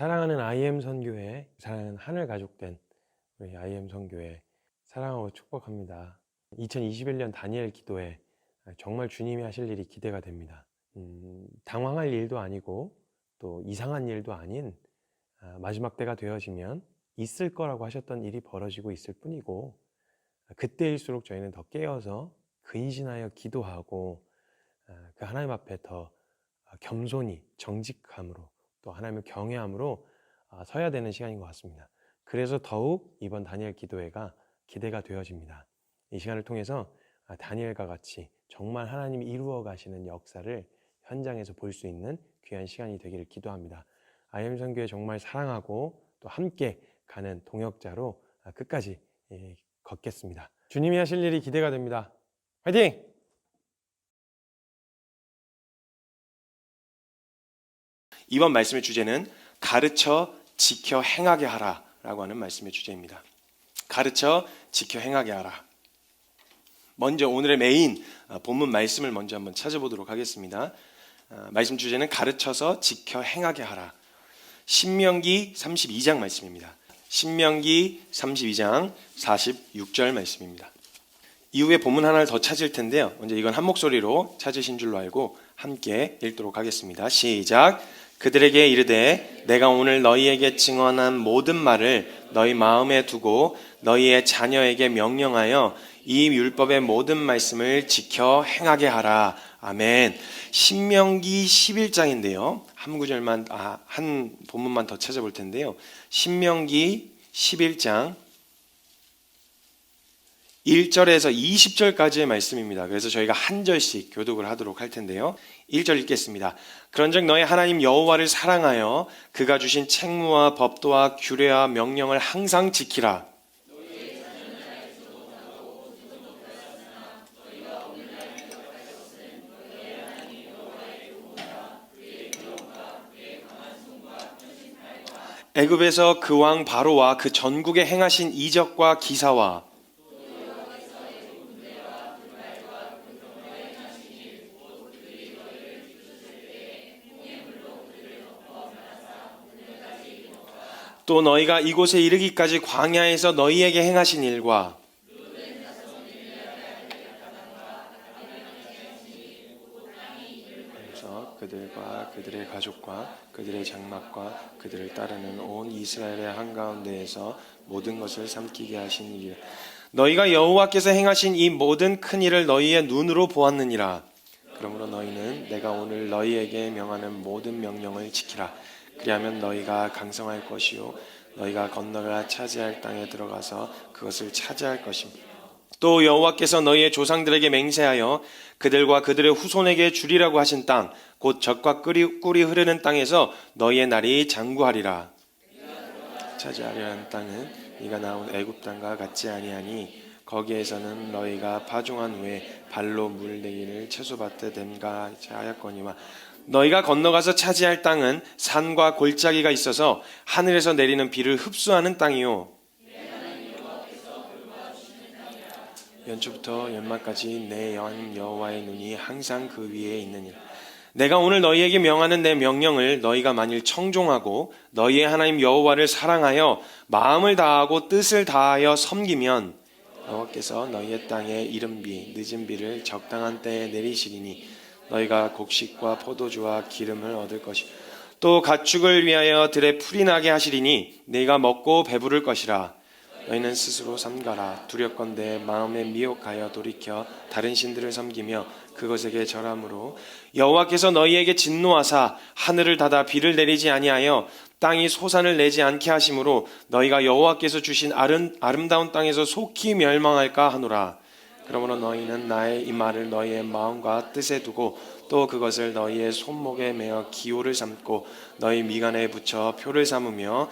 사랑하는 IM 선교회, 사랑하는 하늘 가족된 우리 IM 선교회 사랑하고 축복합니다. 2021년 다니엘 기도회, 정말 주님이 하실 일이 기대가 됩니다. 당황할 일도 아니고 또 이상한 일도 아닌 마지막 때가 되어지면 있을 거라고 하셨던 일이 벌어지고 있을 뿐이고, 그때일수록 저희는 더 깨어서 근신하여 기도하고 그 하나님 앞에 더 겸손히 정직함으로 또 하나님을 경외함으로 서야 되는 시간인 것 같습니다. 그래서 더욱 이번 다니엘 기도회가 기대가 되어집니다. 이 시간을 통해서 다니엘과 같이 정말 하나님이 이루어 가시는 역사를 현장에서 볼 수 있는 귀한 시간이 되기를 기도합니다. IM 선교회 정말 사랑하고 또 함께 가는 동역자로 끝까지 걷겠습니다. 주님이 하실 일이 기대가 됩니다. 화이팅! 이번 말씀의 주제는 가르쳐 지켜 행하게 하라 라고 하는 말씀의 주제입니다. 가르쳐 지켜 행하게 하라. 먼저 오늘의 메인 본문 말씀을 먼저 한번 찾아보도록 하겠습니다. 말씀 주제는 가르쳐서 지켜 행하게 하라. 신명기 32장 말씀입니다. 신명기 32장 46절 말씀입니다. 이후에 본문 하나를 더 찾을 텐데요. 먼저 이건 한 목소리로 찾으신 줄로 알고 함께 읽도록 하겠습니다. 시작. 그들에게 이르되 내가 오늘 너희에게 증언한 모든 말을 너희 마음에 두고 너희의 자녀에게 명령하여 이 율법의 모든 말씀을 지켜 행하게 하라. 아멘. 신명기 11장인데요. 한 구절만 한 본문만 더 찾아볼 텐데요. 신명기 11장 1절에서 20절까지의 말씀입니다. 그래서 저희가 한 절씩 교독을 하도록 할 텐데요. 1절 읽겠습니다. 그런즉 너희 하나님 여호와를 사랑하여 그가 주신 책무와 법도와 규례와 명령을 항상 지키라. 애굽에서 그 왕 바로와 그 전국에 행하신 이적과 기사와 또 너희가 이곳에 이르기까지 광야에서 너희에게 행하신 일과 그래서 그들과 그들의 가족과 그들의 장막과 그들을 따르는 온 이스라엘의 한가운데에서 모든 것을 삼키게 하신 일이라. 너희가 여호와께서 행하신 이 모든 큰 일을 너희의 눈으로 보았느니라. 그러므로 너희는 내가 오늘 너희에게 명하는 모든 명령을 지키라. 그리하면 너희가 강성할 것이요 너희가 건너가 차지할 땅에 들어가서 그것을 차지할 것입니다. 또 여호와께서 너희의 조상들에게 맹세하여 그들과 그들의 후손에게 주리라고 하신 땅 곧 젖과 꿀이 흐르는 땅에서 너희의 날이 장구하리라. 차지하려 하는 땅은 네가 나온 애굽 땅과 같지 아니하니 거기에서는 너희가 파종한 후에 발로 물 내기를 채소밭에 댐가 하였거니와 너희가 건너가서 차지할 땅은 산과 골짜기가 있어서 하늘에서 내리는 비를 흡수하는 땅이요 연초부터 연말까지 내 하나님 여호와의 눈이 항상 그 위에 있느니라. 내가 오늘 너희에게 명하는 내 명령을 너희가 만일 청종하고 너희의 하나님 여호와를 사랑하여 마음을 다하고 뜻을 다하여 섬기면 여호와께서 너희의 땅에 이른 비 늦은 비를 적당한 때에 내리시리니 너희가 곡식과 포도주와 기름을 얻을 것이요 또 가축을 위하여 들에 풀이 나게 하시리니 네가 먹고 배부를 것이라. 너희는 스스로 삼가라. 두렵건대 마음에 미혹하여 돌이켜 다른 신들을 섬기며 그것에게 절함으로 여호와께서 너희에게 진노하사 하늘을 닫아 비를 내리지 아니하여 땅이 소산을 내지 않게 하심으로 너희가 여호와께서 주신 아름다운 땅에서 속히 멸망할까 하노라. 그러므로 너희는 나의 이 말을 너희의 마음과 뜻에 두고 또 그것을 너희의 손목에 매어 기호를 삼고 너희 미간에 붙여 표를 삼으며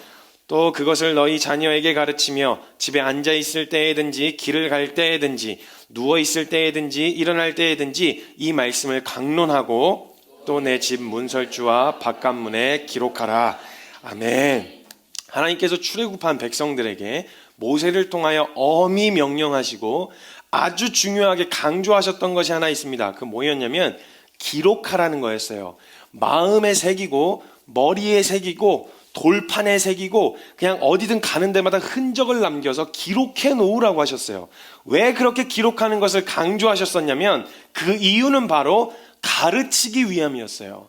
또 그것을 너희 자녀에게 가르치며 집에 앉아 있을 때에든지 길을 갈 때에든지 누워 있을 때에든지 일어날 때에든지 이 말씀을 강론하고 또 내 집 문설주와 바깥문에 기록하라. 아멘. 하나님께서 출애굽한 백성들에게 모세를 통하여 엄히 명령하시고 아주 중요하게 강조하셨던 것이 하나 있습니다. 그 뭐였냐면 기록하라는 거였어요. 마음에 새기고 머리에 새기고 돌판에 새기고 그냥 어디든 가는 데마다 흔적을 남겨서 기록해 놓으라고 하셨어요. 왜 그렇게 기록하는 것을 강조하셨었냐면 그 이유는 바로 가르치기 위함이었어요.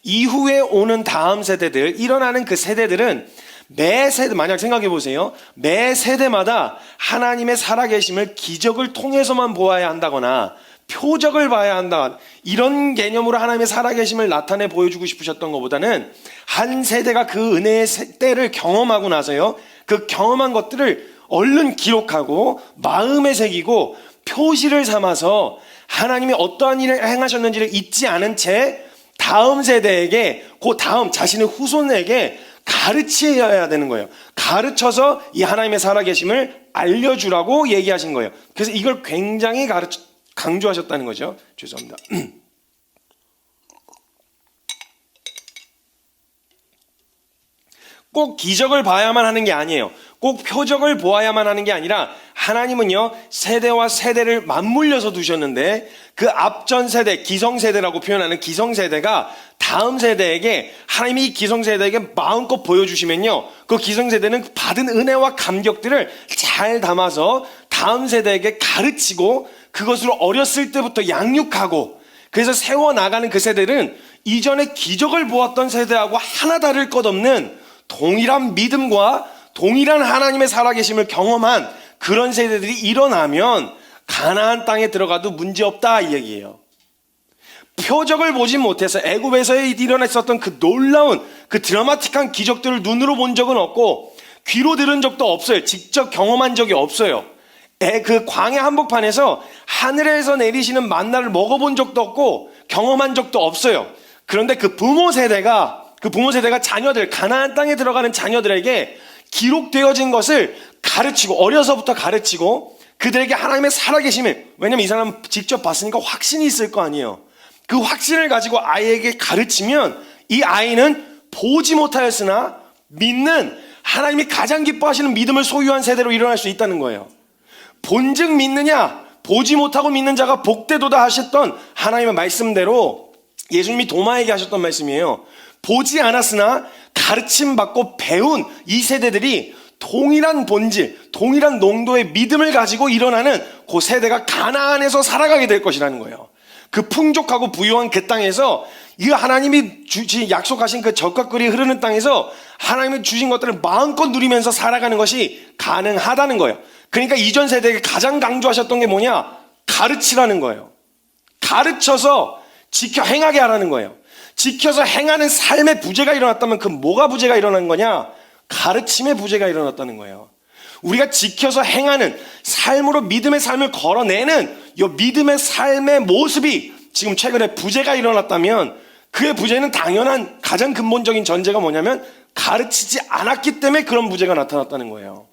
이후에 오는 다음 세대들, 일어나는 그 세대들은 매 세대, 만약 생각해 보세요. 매 세대마다 하나님의 살아계심을 기적을 통해서만 보아야 한다거나 표적을 봐야 한다, 이런 개념으로 하나님의 살아계심을 나타내 보여주고 싶으셨던 것보다는 한 세대가 그 은혜의 때를 경험하고 나서요, 그 경험한 것들을 얼른 기록하고 마음에 새기고 표시를 삼아서 하나님이 어떠한 일을 행하셨는지를 잊지 않은 채 다음 세대에게, 그 다음 자신의 후손에게 가르쳐야 되는 거예요. 가르쳐서 이 하나님의 살아계심을 알려주라고 얘기하신 거예요. 그래서 이걸 굉장히 강조하셨다는 거죠. 죄송합니다. 꼭 기적을 봐야만 하는 게 아니에요. 꼭 표적을 보아야만 하는 게 아니라 하나님은요, 세대와 세대를 맞물려서 두셨는데 그 앞전 세대, 기성세대라고 표현하는 기성세대가 다음 세대에게, 하나님이 이 기성세대에게 마음껏 보여주시면요, 그 기성세대는 받은 은혜와 감격들을 잘 담아서 다음 세대에게 가르치고 그것으로 어렸을 때부터 양육하고, 그래서 세워나가는 그 세대는 이전에 기적을 보았던 세대하고 하나 다를 것 없는 동일한 믿음과 동일한 하나님의 살아계심을 경험한 그런 세대들이 일어나면 가나안 땅에 들어가도 문제없다, 이 얘기예요. 표적을 보지 못해서 애굽에서 일어났었던 그 놀라운 그 드라마틱한 기적들을 눈으로 본 적은 없고 귀로 들은 적도 없어요. 직접 경험한 적이 없어요. 그 광야 한복판에서 하늘에서 내리시는 만나를 먹어본 적도 없고 경험한 적도 없어요. 그런데 그 부모 세대가 자녀들, 가나안 땅에 들어가는 자녀들에게 기록되어진 것을 가르치고, 어려서부터 가르치고 그들에게 하나님의 살아계심을, 왜냐면 이 사람은 직접 봤으니까 확신이 있을 거 아니에요. 그 확신을 가지고 아이에게 가르치면 이 아이는 보지 못하였으나 믿는, 하나님이 가장 기뻐하시는 믿음을 소유한 세대로 일어날 수 있다는 거예요. 본즉 믿느냐, 보지 못하고 믿는 자가 복되도다 하셨던 하나님의 말씀대로 예수님이 도마에게 하셨던 말씀이에요. 보지 않았으나 가르침받고 배운 이 세대들이 동일한 본질, 동일한 농도의 믿음을 가지고 일어나는 그 세대가 가나안에서 살아가게 될 것이라는 거예요. 그 풍족하고 부유한 그 땅에서, 이 하나님이 약속하신 그 젖과 꿀이 흐르는 땅에서 하나님이 주신 것들을 마음껏 누리면서 살아가는 것이 가능하다는 거예요. 그러니까 이전 세대에게 가장 강조하셨던 게 뭐냐? 가르치라는 거예요. 가르쳐서 지켜 행하게 하라는 거예요. 지켜서 행하는 삶의 부재가 일어났다면 그 뭐가 부재가 일어난 거냐? 가르침의 부재가 일어났다는 거예요. 우리가 지켜서 행하는 삶으로 믿음의 삶을 걸어내는 이 믿음의 삶의 모습이 지금 최근에 부재가 일어났다면 그의 부재는 당연한 가장 근본적인 전제가 뭐냐면 가르치지 않았기 때문에 그런 부재가 나타났다는 거예요.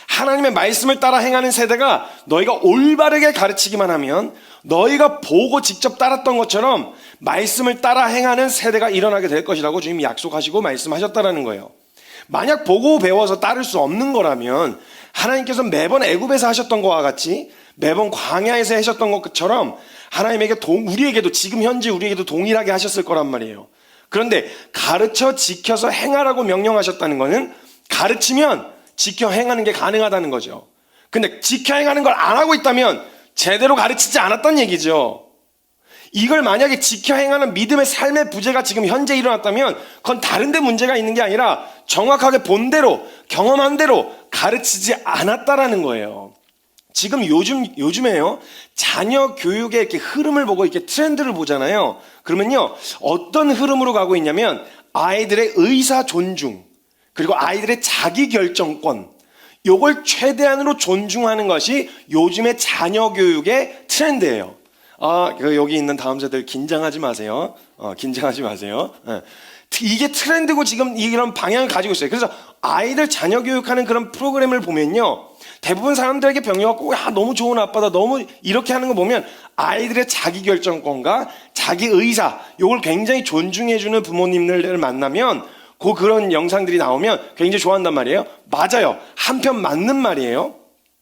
하나님의 말씀을 따라 행하는 세대가 너희가 올바르게 가르치기만 하면 너희가 보고 직접 따랐던 것처럼 말씀을 따라 행하는 세대가 일어나게 될 것이라고 주님이 약속하시고 말씀하셨다는 거예요. 만약 보고 배워서 따를 수 없는 거라면 하나님께서 매번 애굽에서 하셨던 것과 같이 매번 광야에서 하셨던 것처럼 하나님에게 우리에게도 지금 현재 우리에게도 동일하게 하셨을 거란 말이에요. 그런데 가르쳐 지켜서 행하라고 명령하셨다는 것은 가르치면 지켜 행하는 게 가능하다는 거죠. 근데 지켜 행하는 걸 안 하고 있다면 제대로 가르치지 않았던 얘기죠. 이걸 만약에 지켜 행하는 믿음의 삶의 부재가 지금 현재 일어났다면 그건 다른 데 문제가 있는 게 아니라 정확하게 본 대로 경험한 대로 가르치지 않았다라는 거예요. 지금 요즘에요, 자녀 교육의 이렇게 흐름을 보고 이렇게 트렌드를 보잖아요. 그러면요, 어떤 흐름으로 가고 있냐면 아이들의 의사 존중, 그리고 아이들의 자기 결정권, 요걸 최대한으로 존중하는 것이 요즘의 자녀 교육의 트렌드예요. 여기 있는 다음 세대들 긴장하지 마세요. 긴장하지 마세요. 이게 트렌드고 지금 이런 방향을 가지고 있어요. 그래서 아이들 자녀 교육하는 그런 프로그램을 보면요, 대부분 사람들에게 병려갖고 너무 좋은 아빠다, 너무 이렇게 하는 거 보면 아이들의 자기 결정권과 자기 의사, 요걸 굉장히 존중해주는 부모님들을 만나면 그런 영상들이 나오면 굉장히 좋아한단 말이에요. 맞아요. 한편 맞는 말이에요.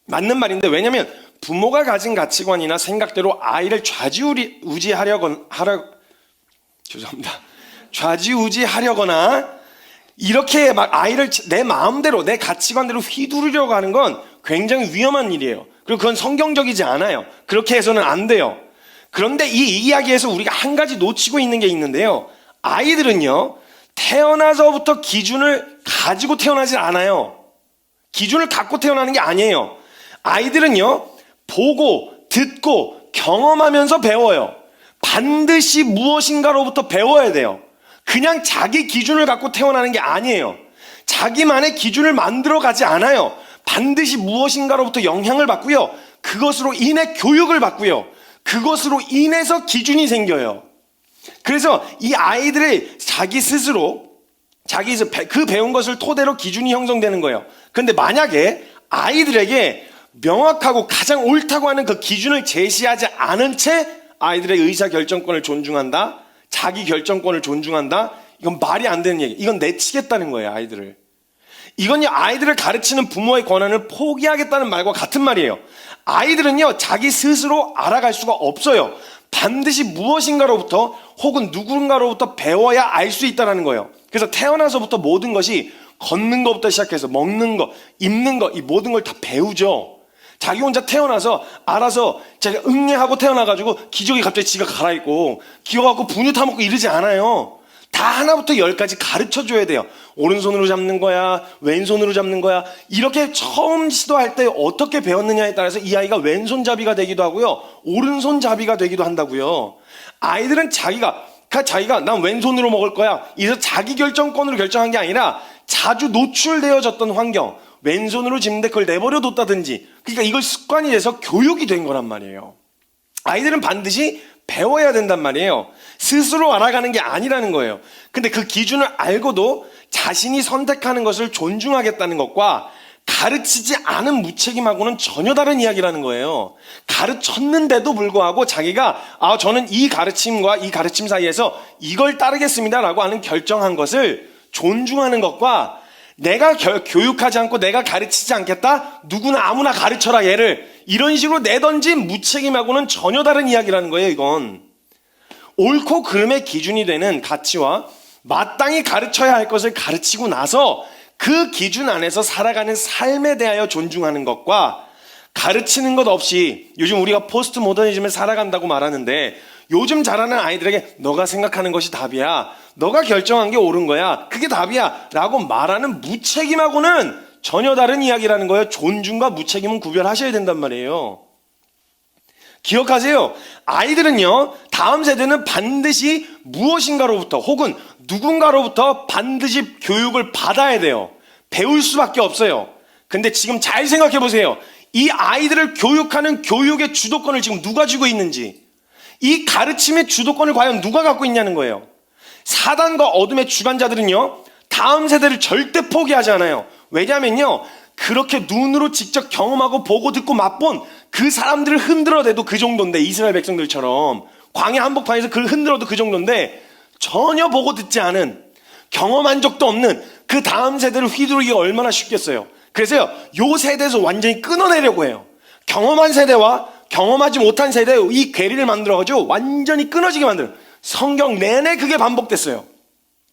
맞는 말인데, 왜냐면 부모가 가진 가치관이나 생각대로 아이를 좌지우지하려거나 이렇게 막 아이를 내 마음대로, 내 가치관대로 휘두르려고 하는 건 굉장히 위험한 일이에요. 그리고 그건 성경적이지 않아요. 그렇게 해서는 안 돼요. 그런데 이 이야기에서 우리가 한 가지 놓치고 있는 게 있는데요. 아이들은요, 태어나서부터 기준을 가지고 태어나지 않아요. 기준을 갖고 태어나는 게 아니에요. 아이들은요, 보고, 듣고, 경험하면서 배워요. 반드시 무엇인가로부터 배워야 돼요. 그냥 자기 기준을 갖고 태어나는 게 아니에요. 자기만의 기준을 만들어 가지 않아요. 반드시 무엇인가로부터 영향을 받고요. 그것으로 인해 교육을 받고요. 그것으로 인해서 기준이 생겨요. 그래서 이 아이들의 자기 스스로 그 배운 것을 토대로 기준이 형성되는 거예요. 그런데 만약에 아이들에게 명확하고 가장 옳다고 하는 그 기준을 제시하지 않은 채 아이들의 의사결정권을 존중한다, 자기 결정권을 존중한다, 이건 말이 안 되는 얘기. 이건 내치겠다는 거예요, 아이들을. 이건요, 아이들을 가르치는 부모의 권한을 포기하겠다는 말과 같은 말이에요. 아이들은요, 자기 스스로 알아갈 수가 없어요. 반드시 무엇인가로부터 혹은 누군가로부터 배워야 알 수 있다는 거예요. 그래서 태어나서부터 모든 것이 걷는 것부터 시작해서 먹는 거, 입는 거, 이 모든 걸 다 배우죠. 자기 혼자 태어나서 알아서 자기가 응애하고 태어나가지고 기저귀 갑자기 지가 갈아입고 기어갖고 분유 타먹고 이러지 않아요. 다 하나부터 열까지 가르쳐줘야 돼요. 오른손으로 잡는 거야, 왼손으로 잡는 거야. 이렇게 처음 시도할 때 어떻게 배웠느냐에 따라서 이 아이가 왼손잡이가 되기도 하고요, 오른손잡이가 되기도 한다고요. 아이들은 자기가 난 왼손으로 먹을 거야, 이래서 자기 결정권으로 결정한 게 아니라 자주 노출되어졌던 환경, 왼손으로 집는데 그걸 내버려 뒀다든지, 그러니까 이걸 습관이 돼서 교육이 된 거란 말이에요. 아이들은 반드시 배워야 된단 말이에요. 스스로 알아가는 게 아니라는 거예요. 근데 그 기준을 알고도 자신이 선택하는 것을 존중하겠다는 것과 가르치지 않은 무책임하고는 전혀 다른 이야기라는 거예요. 가르쳤는데도 불구하고 자기가 저는 이 가르침과 이 가르침 사이에서 이걸 따르겠습니다라고 하는 결정한 것을 존중하는 것과 내가 교육하지 않고 내가 가르치지 않겠다, 누구나 아무나 가르쳐라 얘를, 이런 식으로 내던진 무책임하고는 전혀 다른 이야기라는 거예요. 이건 옳고 그름의 기준이 되는 가치와 마땅히 가르쳐야 할 것을 가르치고 나서 그 기준 안에서 살아가는 삶에 대하여 존중하는 것과, 가르치는 것 없이, 요즘 우리가 포스트 모더니즘을 살아간다고 말하는데 요즘 자라는 아이들에게 너가 생각하는 것이 답이야, 너가 결정한 게 옳은 거야, 그게 답이야 라고 말하는 무책임하고는 전혀 다른 이야기라는 거예요. 존중과 무책임은 구별하셔야 된단 말이에요. 기억하세요. 아이들은요, 다음 세대는 반드시 무엇인가로부터 혹은 누군가로부터 반드시 교육을 받아야 돼요. 배울 수밖에 없어요. 근데 지금 잘 생각해 보세요. 이 아이들을 교육하는 교육의 주도권을 지금 누가 쥐고 있는지, 이 가르침의 주도권을 과연 누가 갖고 있냐는 거예요. 사단과 어둠의 주관자들은요, 다음 세대를 절대 포기하지 않아요. 왜냐하면요, 그렇게 눈으로 직접 경험하고 보고 듣고 맛본 그 사람들을 흔들어대도 그 정도인데, 이스라엘 백성들처럼 광야 한복판에서 그를 흔들어도 그 정도인데, 전혀 보고 듣지 않은, 경험한 적도 없는 그 다음 세대를 휘두르기가 얼마나 쉽겠어요. 그래서요, 요 세대에서 완전히 끊어내려고 해요. 경험한 세대와 경험하지 못한 세대의 이 괴리를 만들어가지고 완전히 끊어지게 만들어요. 성경 내내 그게 반복됐어요.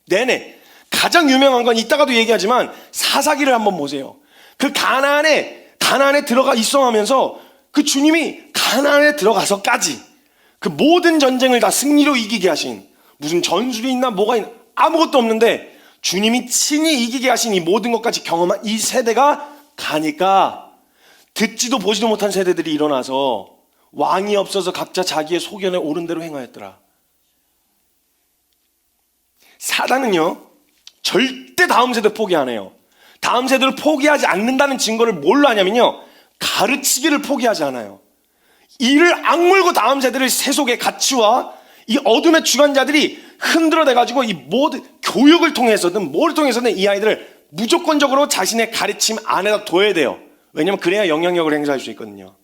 내내. 가장 유명한 건 이따가도 얘기하지만 사사기를 한번 보세요. 그 가나안에 들어가 입성하면서 그 주님이 가나안에 들어가서까지 그 모든 전쟁을 다 승리로 이기게 하신, 무슨 전술이 있나 뭐가 있나 아무것도 없는데 주님이 친히 이기게 하신 이 모든 것까지 경험한 이 세대가 가니까 듣지도 보지도 못한 세대들이 일어나서 왕이 없어서 각자 자기의 소견에 옳은 대로 행하였더라. 사단은요, 절대 다음 세대 포기 안 해요. 다음 세대를 포기하지 않는다는 증거를 뭘로 하냐면요, 가르치기를 포기하지 않아요. 이를 악물고 다음 세대를 세속의 가치와 이 어둠의 주관자들이 흔들어대가지고 이 모든 교육을 통해서든 뭘 통해서든 이 아이들을 무조건적으로 자신의 가르침 안에다 둬야 돼요. 왜냐면 그래야 영향력을 행사할 수 있거든요.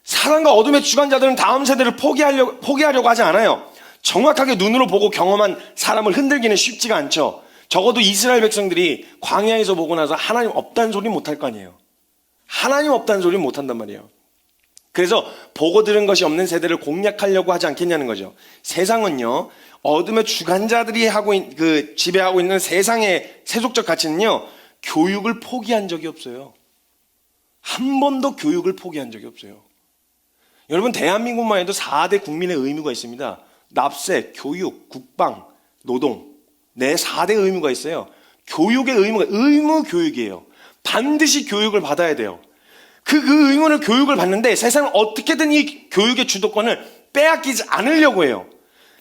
사단과 어둠의 주관자들은 다음 세대를 포기하려고 하지 않아요. 정확하게 눈으로 보고 경험한 사람을 흔들기는 쉽지가 않죠. 적어도 이스라엘 백성들이 광야에서 보고 나서 하나님 없다는 소리 못할 거 아니에요. 하나님 없다는 소리 못한단 말이에요. 그래서 보고 들은 것이 없는 세대를 공략하려고 하지 않겠냐는 거죠. 세상은요, 어둠의 주관자들이 지배하고 있는 세상의 세속적 가치는요, 교육을 포기한 적이 없어요. 한 번도 교육을 포기한 적이 없어요. 여러분, 대한민국만 해도 4대 국민의 의무가 있습니다. 납세, 교육, 국방, 노동. 네, 4대 의무가 있어요. 교육의 의무 교육이에요. 반드시 교육을 받아야 돼요. 그 의무를 교육을 받는데 세상은 어떻게든 이 교육의 주도권을 빼앗기지 않으려고 해요.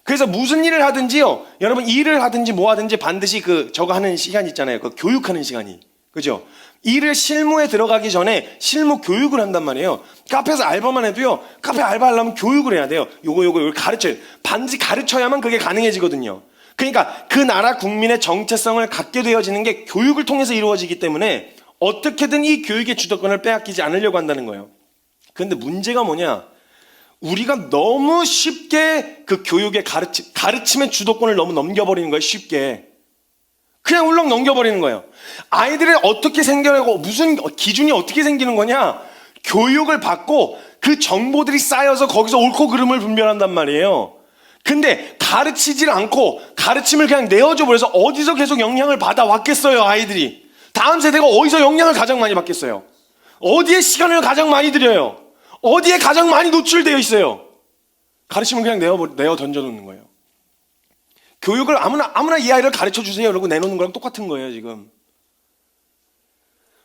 그래서 무슨 일을 하든지요, 여러분 일을 하든지 뭐 하든지 반드시 저거 하는 시간 있잖아요. 그 교육하는 시간이. 그죠? 일을 실무에 들어가기 전에 실무 교육을 한단 말이에요. 카페에서 알바만 해도요, 카페 알바하려면 교육을 해야 돼요. 요거 가르쳐요. 반드시 가르쳐야만 그게 가능해지거든요. 그러니까 그 나라 국민의 정체성을 갖게 되어지는 게 교육을 통해서 이루어지기 때문에 어떻게든 이 교육의 주도권을 빼앗기지 않으려고 한다는 거예요. 그런데 문제가 뭐냐? 우리가 너무 쉽게 그 교육의 가르침의 주도권을 너무 넘겨버리는 거예요. 쉽게. 그냥 울렁 넘겨버리는 거예요. 아이들이 어떻게 생겨나고 무슨 기준이 어떻게 생기는 거냐? 교육을 받고 그 정보들이 쌓여서 거기서 옳고 그름을 분별한단 말이에요. 근데 가르치질 않고 가르침을 그냥 내어줘 버려서 어디서 계속 영향을 받아왔겠어요, 아이들이. 다음 세대가 어디서 영향을 가장 많이 받겠어요? 어디에 시간을 가장 많이 들여요? 어디에 가장 많이 노출되어 있어요? 가르침을 그냥 내어 던져놓는 거예요. 교육을 아무나 이 아이를 가르쳐 주세요 이러고 내놓는 거랑 똑같은 거예요, 지금.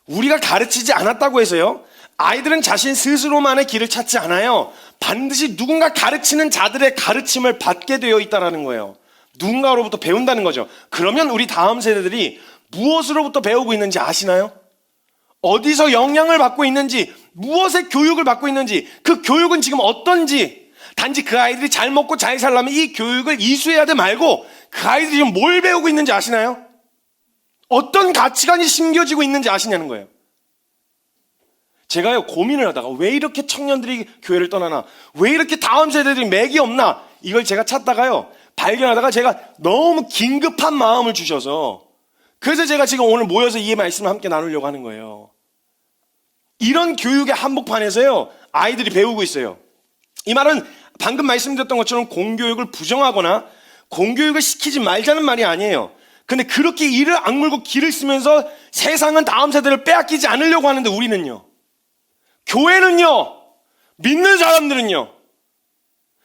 우리가 가르치지 않았다고 해서요, 아이들은 자신 스스로만의 길을 찾지 않아요. 반드시 누군가 가르치는 자들의 가르침을 받게 되어 있다는 거예요. 누군가로부터 배운다는 거죠. 그러면 우리 다음 세대들이 무엇으로부터 배우고 있는지 아시나요? 어디서 영향을 받고 있는지, 무엇의 교육을 받고 있는지, 그 교육은 지금 어떤지, 단지 그 아이들이 잘 먹고 잘 살려면 이 교육을 이수해야 돼 말고 그 아이들이 지금 뭘 배우고 있는지 아시나요? 어떤 가치관이 심겨지고 있는지 아시냐는 거예요. 제가요, 고민을 하다가 왜 이렇게 청년들이 교회를 떠나나, 왜 이렇게 다음 세대들이 맥이 없나, 이걸 제가 찾다가요, 발견하다가 제가 너무 긴급한 마음을 주셔서, 그래서 제가 지금 오늘 모여서 이 말씀을 함께 나누려고 하는 거예요. 이런 교육의 한복판에서요, 아이들이 배우고 있어요. 이 말은 방금 말씀드렸던 것처럼 공교육을 부정하거나 공교육을 시키지 말자는 말이 아니에요. 근데 그렇게 이를 악물고 길을 쓰면서 세상은 다음 세대를 빼앗기지 않으려고 하는데 우리는요, 교회는요, 믿는 사람들은요,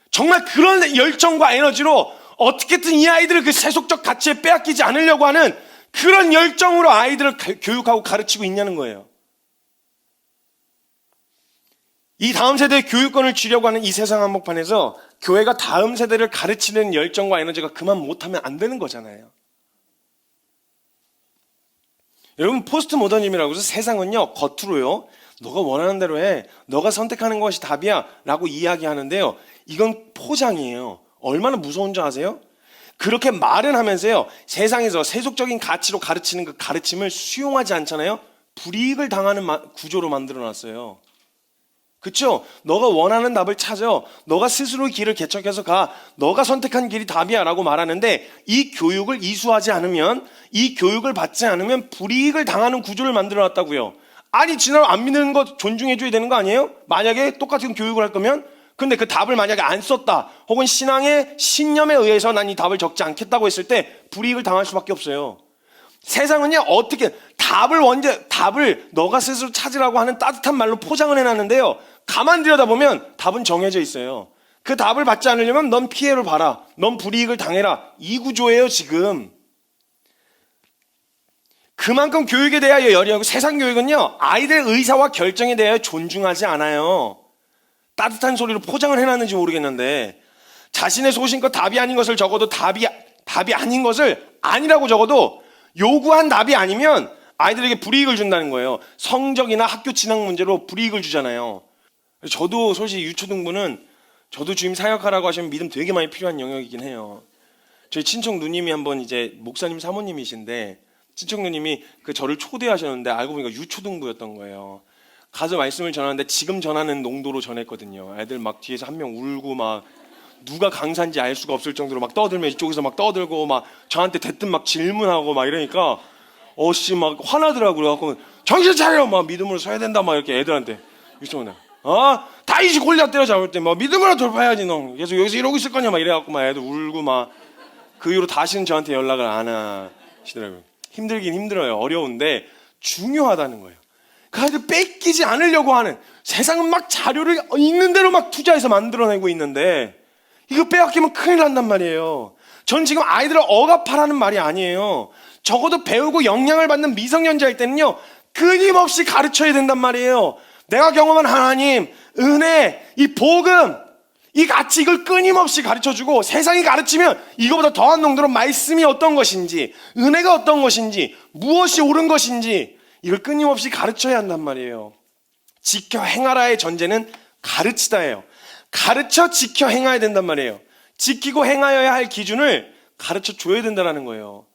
정말 그런 열정과 에너지로 어떻게든 이 아이들을 그 세속적 가치에 빼앗기지 않으려고 하는 그런 열정으로 아이들을 교육하고 가르치고 있냐는 거예요. 이 다음 세대의 교육권을 주려고 하는 이 세상 한복판에서 교회가 다음 세대를 가르치는 열정과 에너지가 그만 못하면 안 되는 거잖아요. 여러분, 포스트 모더니즘이라고 해서 세상은요, 겉으로요, 너가 원하는 대로 해, 너가 선택하는 것이 답이야 라고 이야기하는데요, 이건 포장이에요. 얼마나 무서운 줄 아세요? 그렇게 말은 하면서요, 세상에서 세속적인 가치로 가르치는 그 가르침을 수용하지 않잖아요. 불이익을 당하는 구조로 만들어놨어요. 그쵸? 너가 원하는 답을 찾아, 너가 스스로의 길을 개척해서 가, 너가 선택한 길이 답이야 라고 말하는데, 이 교육을 이수하지 않으면, 이 교육을 받지 않으면 불이익을 당하는 구조를 만들어놨다고요. 아니, 진짜로 안 믿는 거 존중해줘야 되는 거 아니에요? 만약에 똑같은 교육을 할 거면? 근데 그 답을 만약에 안 썼다, 혹은 신앙의 신념에 의해서 난 이 답을 적지 않겠다고 했을 때 불이익을 당할 수밖에 없어요. 세상은요, 어떻게 답을 너가 스스로 찾으라고 하는 따뜻한 말로 포장을 해놨는데요, 가만 들여다보면 답은 정해져 있어요. 그 답을 받지 않으려면 넌 피해를 봐라, 넌 불이익을 당해라, 이 구조예요 지금. 그만큼 교육에 대하여 열의하고, 세상 교육은요, 아이들의 의사와 결정에 대하여 존중하지 않아요. 따뜻한 소리로 포장을 해놨는지 모르겠는데, 자신의 소신껏 답이 아닌 것을 적어도 답이 아닌 것을 아니라고 적어도 요구한 답이 아니면 아이들에게 불이익을 준다는 거예요. 성적이나 학교 진학 문제로 불이익을 주잖아요. 저도 솔직히 유초등부는 저도 주임 사역하라고 하시면 믿음 되게 많이 필요한 영역이긴 해요. 저희 친척 누님이 한번 이제 목사님 사모님이신데, 친척 누님이 저를 초대하셨는데 알고 보니까 유초등부였던 거예요. 가서 말씀을 전하는데 지금 전하는 농도로 전했거든요. 애들 막 뒤에서 한 명 울고 막 누가 강사인지 알 수가 없을 정도로 막 떠들면 이쪽에서 막 떠들고 막 저한테 대뜸 막 질문하고 막 이러니까 막 화나더라고요. 그래갖고 정신 차려, 막 믿음으로 서야 된다 막 이렇게 애들한테. 유초등부 다윗이 골리앗 때려잡을 때 뭐 믿음으로 돌파해야지 너 계속 여기서 이러고 있을 거냐 막 이래갖고 막 애들 울고 막 그 이후로 다시는 저한테 연락을 안 하시더라고요. 힘들긴 힘들어요. 어려운데 중요하다는 거예요. 그 아이들 뺏기지 않으려고 하는, 세상은 막 자료를 있는 대로 막 투자해서 만들어내고 있는데 이거 빼앗기면 큰일 난단 말이에요. 전 지금 아이들을 억압하라는 말이 아니에요. 적어도 배우고 영향을 받는 미성년자일 때는요, 끊임없이 가르쳐야 된단 말이에요. 내가 경험한 하나님, 은혜, 이 복음, 이 가치, 이걸 끊임없이 가르쳐주고, 세상이 가르치면 이거보다 더한 농도로 말씀이 어떤 것인지, 은혜가 어떤 것인지, 무엇이 옳은 것인지 이걸 끊임없이 가르쳐야 한단 말이에요. 지켜 행하라의 전제는 가르치다예요. 가르쳐 지켜 행해야 된단 말이에요. 지키고 행하여야 할 기준을 가르쳐 줘야 된다는 거예요.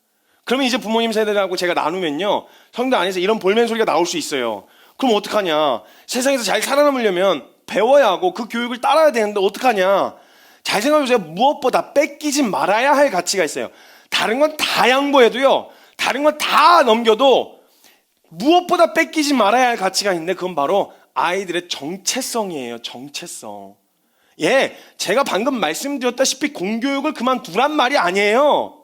그러면 이제 부모님 세대하고 제가 나누면요, 성도 안에서 이런 볼멘 소리가 나올 수 있어요. 그럼 어떡하냐? 세상에서 잘 살아남으려면 배워야 하고 그 교육을 따라야 되는데 어떡하냐? 잘 생각해보세요. 무엇보다 뺏기지 말아야 할 가치가 있어요. 다른 건 다 양보해도요, 다른 건 다 넘겨도 무엇보다 뺏기지 말아야 할 가치가 있는데, 그건 바로 아이들의 정체성이에요. 정체성. 예, 제가 방금 말씀드렸다시피 공교육을 그만두란 말이 아니에요.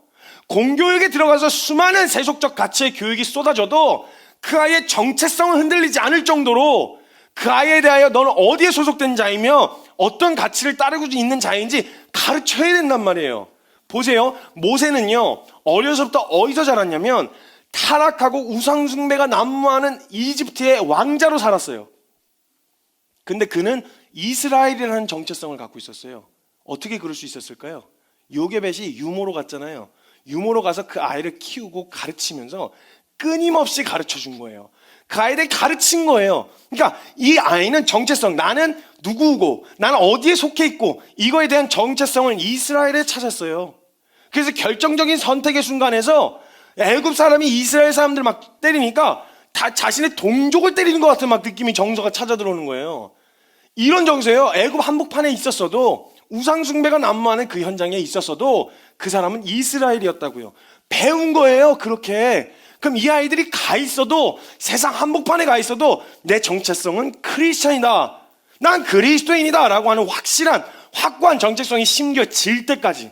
공교육에 들어가서 수많은 세속적 가치의 교육이 쏟아져도 그 아이의 정체성은 흔들리지 않을 정도로 그 아이에 대하여 너는 어디에 소속된 자이며 어떤 가치를 따르고 있는 자인지 가르쳐야 된단 말이에요. 보세요. 모세는요, 어려서부터 어디서 자랐냐면 타락하고 우상숭배가 난무하는 이집트의 왕자로 살았어요. 근데 그는 이스라엘이라는 정체성을 갖고 있었어요. 어떻게 그럴 수 있었을까요? 요게벳이 유모로 갔잖아요. 유모로 가서 그 아이를 키우고 가르치면서 끊임없이 가르쳐 준 거예요. 그 아이를 가르친 거예요. 그러니까 이 아이는 정체성, 나는 누구고 나는 어디에 속해 있고 이거에 대한 정체성을 이스라엘에 찾았어요. 그래서 결정적인 선택의 순간에서 애굽 사람이 이스라엘 사람들 막 때리니까 다 자신의 동족을 때리는 것 같은 막 느낌이, 정서가 찾아 들어오는 거예요. 이런 정서예요. 애굽 한복판에 있었어도, 우상 숭배가 난무하는 그 현장에 있었어도 그 사람은 이스라엘이었다고요. 배운 거예요. 그렇게. 그럼 이 아이들이 가 있어도, 세상 한복판에 가 있어도 내 정체성은 크리스찬이다, 난 그리스도인이다 라고 하는 확실한 확고한 정체성이 심겨질 때까지,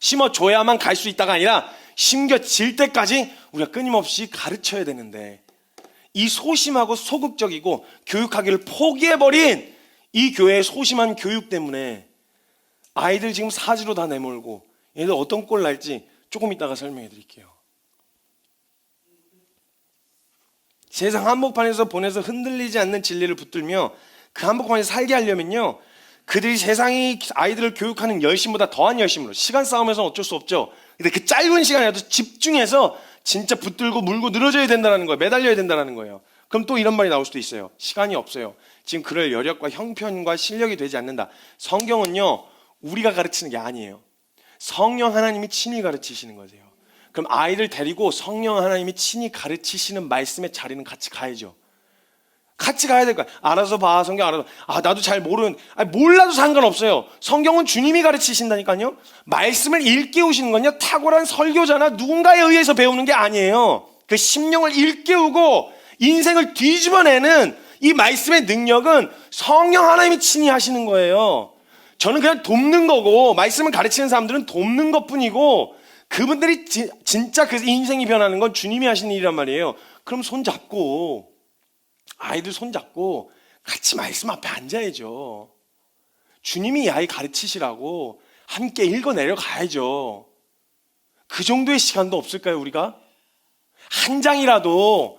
심어줘야만 갈 수 있다가 아니라 심겨질 때까지 우리가 끊임없이 가르쳐야 되는데, 이 소심하고 소극적이고 교육하기를 포기해버린 이 교회의 소심한 교육 때문에 아이들 지금 사지로 다 내몰고, 얘들 어떤 꼴 날지 조금 이따가 설명해 드릴게요. 세상 한복판에서 보내서 흔들리지 않는 진리를 붙들며 그 한복판에서 살게 하려면요, 그들이 세상이 아이들을 교육하는 열심보다 더한 열심으로, 시간 싸움에서는 어쩔 수 없죠. 근데 그 짧은 시간이라도 집중해서 진짜 붙들고 물고 늘어져야 된다는 거예요. 매달려야 된다는 거예요. 그럼 또 이런 말이 나올 수도 있어요. 시간이 없어요. 지금 그럴 여력과 형편과 실력이 되지 않는다. 성경은요, 우리가 가르치는 게 아니에요. 성령 하나님이 친히 가르치시는 거세요. 그럼 아이들 데리고 성령 하나님이 친히 가르치시는 말씀의 자리는 같이 가야죠. 같이 가야 될 거야. 알아서 봐, 성경 알아서. 나도 잘 몰라도 상관없어요. 성경은 주님이 가르치신다니까요. 말씀을 일깨우시는 건요, 탁월한 설교자나 누군가에 의해서 배우는 게 아니에요. 그 심령을 일깨우고 인생을 뒤집어내는 이 말씀의 능력은 성령 하나님이 친히 하시는 거예요. 저는 그냥 돕는 거고, 말씀을 가르치는 사람들은 돕는 것뿐이고, 그분들이 진짜 그 인생이 변하는 건 주님이 하시는 일이란 말이에요. 그럼 손잡고, 아이들 손잡고 같이 말씀 앞에 앉아야죠. 주님이 이 아이 가르치시라고 함께 읽어내려 가야죠. 그 정도의 시간도 없을까요, 우리가? 한 장이라도,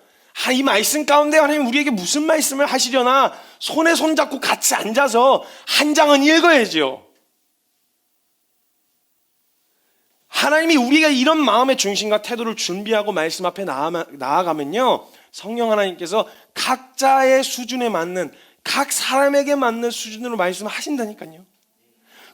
이 말씀 가운데 하나님 우리에게 무슨 말씀을 하시려나 손에 손잡고 같이 앉아서 한 장은 읽어야죠. 하나님이 우리가 이런 마음의 중심과 태도를 준비하고 말씀 앞에 나아가면요, 성령 하나님께서 각자의 수준에 맞는, 각 사람에게 맞는 수준으로 말씀하신다니까요.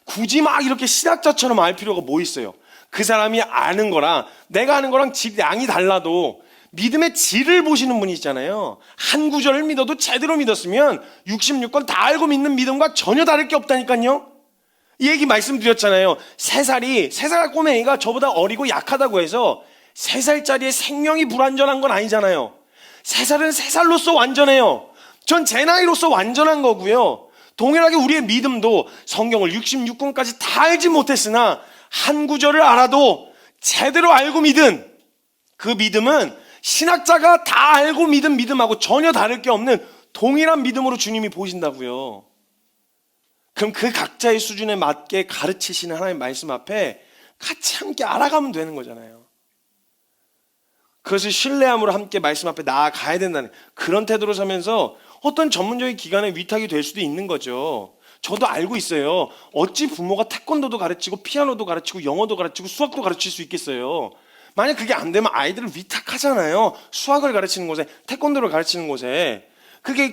굳이 막 이렇게 신학자처럼 알 필요가 뭐 있어요? 그 사람이 아는 거랑 내가 아는 거랑 양이 달라도 믿음의 질을 보시는 분이시잖아요. 한 구절을 믿어도 제대로 믿었으면 66권 다 알고 믿는 믿음과 전혀 다를 게 없다니까요. 이 얘기 말씀드렸잖아요. 3살 꼬맹이가 저보다 어리고 약하다고 해서 3살짜리의 생명이 불완전한 건 아니잖아요. 3살은 3살로서 완전해요. 전 제 나이로서 완전한 거고요. 동일하게 우리의 믿음도 성경을 66권까지 다 알지 못했으나 한 구절을 알아도 제대로 알고 믿은 그 믿음은 신학자가 다 알고 믿은 믿음하고 전혀 다를 게 없는 동일한 믿음으로 주님이 보신다고요. 그럼 그 각자의 수준에 맞게 가르치시는 하나님의 말씀 앞에 같이 함께 알아가면 되는 거잖아요. 그것을 신뢰함으로 함께 말씀 앞에 나아가야 된다는 그런 태도로 서면서 어떤 전문적인 기관에 위탁이 될 수도 있는 거죠. 저도 알고 있어요. 어찌 부모가 태권도도 가르치고 피아노도 가르치고 영어도 가르치고 수학도 가르칠 수 있겠어요. 만약 그게 안 되면 아이들을 위탁하잖아요. 수학을 가르치는 곳에, 태권도를 가르치는 곳에. 그게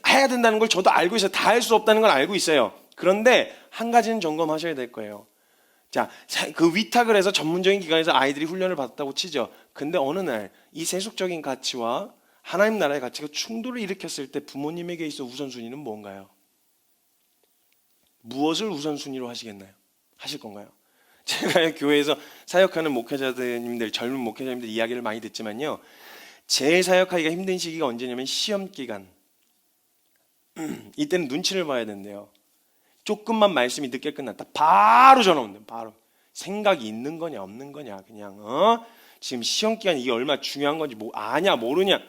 해야 된다는 걸 저도 알고 있어요. 다 할 수 없다는 걸 알고 있어요. 그런데 한 가지는 점검하셔야 될 거예요. 자, 그 위탁을 해서 전문적인 기관에서 아이들이 훈련을 받았다고 치죠. 근데 어느 날 이 세속적인 가치와 하나님 나라의 가치가 충돌을 일으켰을 때 부모님에게 있어 우선순위는 뭔가요? 무엇을 우선순위로 하시겠나요? 하실 건가요? 제가 교회에서 사역하는 목회자님들, 젊은 목회자님들 이야기를 많이 듣지만요, 제일 사역하기가 힘든 시기가 언제냐면 시험 기간. 이때는 눈치를 봐야 된대요. 조금만 말씀이 늦게 끝났다, 바로 전화 온대요. 바로 생각이 있는 거냐 없는 거냐, 그냥 지금 시험 기간 이게 얼마나 중요한 건지 뭐 아냐 모르냐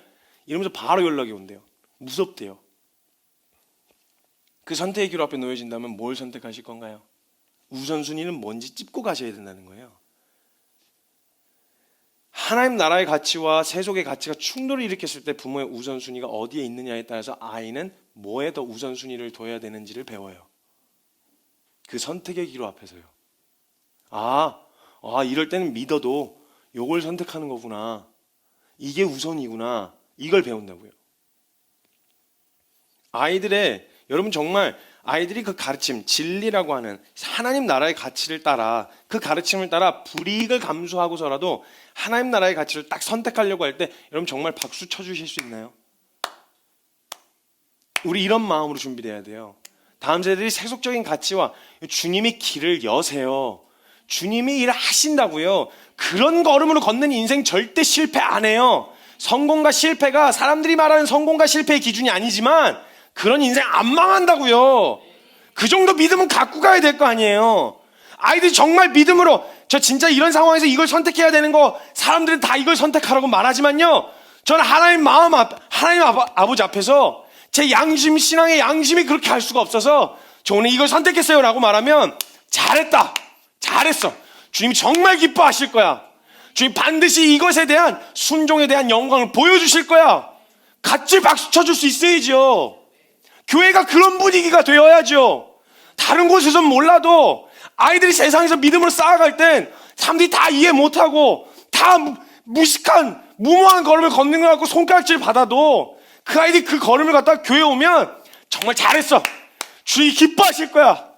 이러면서 바로 연락이 온대요. 무섭대요. 그 선택의 기로 앞에 놓여진다면 뭘 선택하실 건가요? 우선순위는 뭔지 찝고 가셔야 된다는 거예요. 하나님 나라의 가치와 세속의 가치가 충돌을 일으켰을 때 부모의 우선순위가 어디에 있느냐에 따라서 아이는 뭐에 더 우선순위를 둬야 되는지를 배워요. 그 선택의 기로 앞에서요. 이럴 때는 믿어도 요걸 선택하는 거구나. 이게 우선이구나. 이걸 배운다고요. 여러분 정말 아이들이 그 가르침, 진리라고 하는 하나님 나라의 가치를 따라, 그 가르침을 따라 불이익을 감수하고서라도 하나님 나라의 가치를 딱 선택하려고 할 때 여러분 정말 박수 쳐주실 수 있나요? 우리 이런 마음으로 준비돼야 돼요. 다음 세대들이 세속적인 가치와 주님이 길을 여세요. 주님이 일을 하신다고요. 그런 걸음으로 걷는 인생 절대 실패 안 해요. 성공과 실패가 사람들이 말하는 성공과 실패의 기준이 아니지만 그런 인생 안 망한다고요. 그 정도 믿음은 갖고 가야 될 거 아니에요. 아이들이 정말 믿음으로 저 진짜 이런 상황에서 이걸 선택해야 되는 거, 사람들은 다 이걸 선택하라고 말하지만요, 저는 하나님 아버지 앞에서 제 양심, 신앙의 양심이 그렇게 할 수가 없어서 저 오늘 이걸 선택했어요 라고 말하면 잘했다, 잘했어, 주님이 정말 기뻐하실 거야, 주님 반드시 이것에 대한 순종에 대한 영광을 보여주실 거야, 같이 박수 쳐줄 수 있어야죠. 교회가 그런 분위기가 되어야죠. 다른 곳에서는 몰라도 아이들이 세상에서 믿음으로 쌓아갈 땐 사람들이 다 이해 못하고 다 무식한 무모한 걸음을 걷는 것 같고 손가락질 받아도 그 아이들이 그 걸음을 갖다가 교회에 오면 정말 잘했어, 주님이 기뻐하실 거야,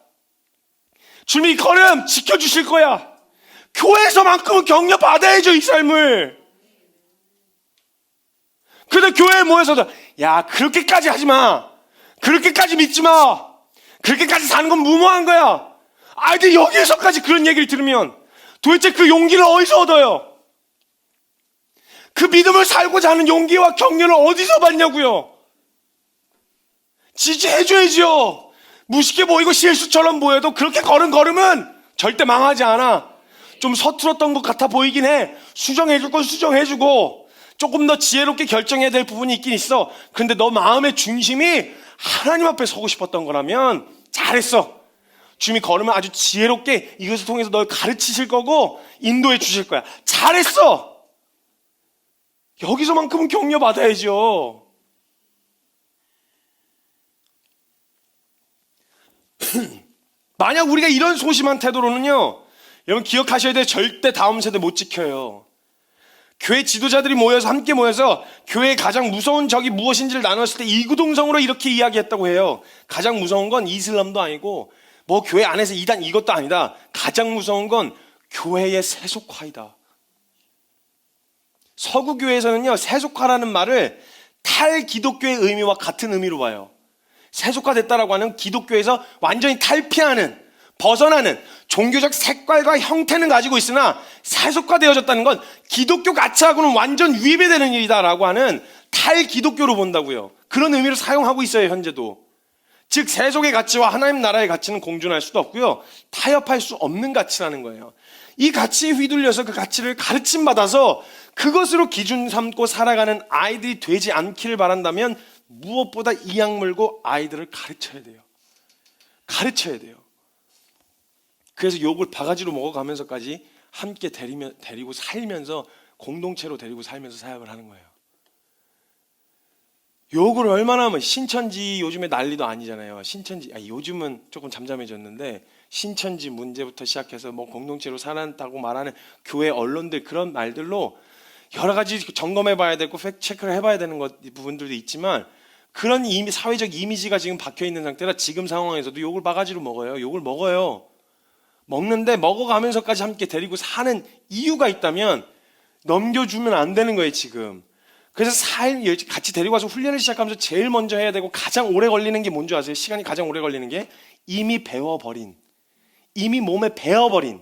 주님이 이 걸음 지켜주실 거야, 교회에서만큼은 격려받아야죠 이 삶을. 그런데 교회에 모여서도 야 그렇게까지 하지마, 그렇게까지 믿지마, 그렇게까지 사는 건 무모한 거야. 아이들이 여기에서까지 그런 얘기를 들으면 도대체 그 용기를 어디서 얻어요? 그 믿음을 살고자 하는 용기와 격려를 어디서 받냐고요? 지지해줘야죠. 무식해 보이고 실수처럼 보여도 그렇게 걸은 걸음은 절대 망하지 않아. 좀 서툴었던 것 같아 보이긴 해. 수정해줄 건 수정해주고 조금 더 지혜롭게 결정해야 될 부분이 있긴 있어. 근데 너 마음의 중심이 하나님 앞에 서고 싶었던 거라면 잘했어. 주님이 걸으면 아주 지혜롭게 이것을 통해서 널 가르치실 거고 인도해 주실 거야. 잘했어. 여기서만큼은 격려받아야죠. 만약 우리가 이런 소심한 태도로는요, 여러분 기억하셔야 돼요. 절대 다음 세대 못 지켜요. 교회 지도자들이 함께 모여서 교회의 가장 무서운 적이 무엇인지를 나눴을 때 이구동성으로 이렇게 이야기했다고 해요. 가장 무서운 건 이슬람도 아니고 뭐 교회 안에서 이단 이것도 아니다. 가장 무서운 건 교회의 세속화이다. 서구교회에서는요, 세속화라는 말을 탈기독교의 의미와 같은 의미로 봐요. 세속화됐다라고 하는 기독교에서 완전히 탈피하는, 벗어나는 종교적 색깔과 형태는 가지고 있으나 세속화되어졌다는 건 기독교 가치하고는 완전 위배되는 일이다라고 하는 탈기독교로 본다고요. 그런 의미로 사용하고 있어요, 현재도. 즉 세속의 가치와 하나님 나라의 가치는 공존할 수도 없고요. 타협할 수 없는 가치라는 거예요. 이 가치에 휘둘려서 그 가치를 가르침받아서 그것으로 기준 삼고 살아가는 아이들이 되지 않기를 바란다면 무엇보다 이악 물고 아이들을 가르쳐야 돼요. 가르쳐야 돼요. 그래서 욕을 바가지로 먹어가면서까지 함께 데리고 살면서 공동체로 데리고 살면서 사역을 하는 거예요. 욕을 얼마나 하면 신천지 요즘에 난리도 아니잖아요. 신천지 요즘은 조금 잠잠해졌는데 신천지 문제부터 시작해서 뭐 공동체로 살았다고 말하는 교회 언론들 그런 말들로 여러 가지 점검해봐야 되고 팩트 체크를 해봐야 되는 부분들도 있지만 그런 사회적 이미지가 지금 박혀 있는 상태라 지금 상황에서도 욕을 바가지로 먹어요. 욕을 먹어요. 먹는데 먹어가면서까지 함께 데리고 사는 이유가 있다면 넘겨주면 안 되는 거예요 지금. 그래서 같이 데리고 와서 훈련을 시작하면서 제일 먼저 해야 되고 가장 오래 걸리는 게 뭔지 아세요? 시간이 가장 오래 걸리는 게 이미 배워버린, 이미 몸에 배워버린,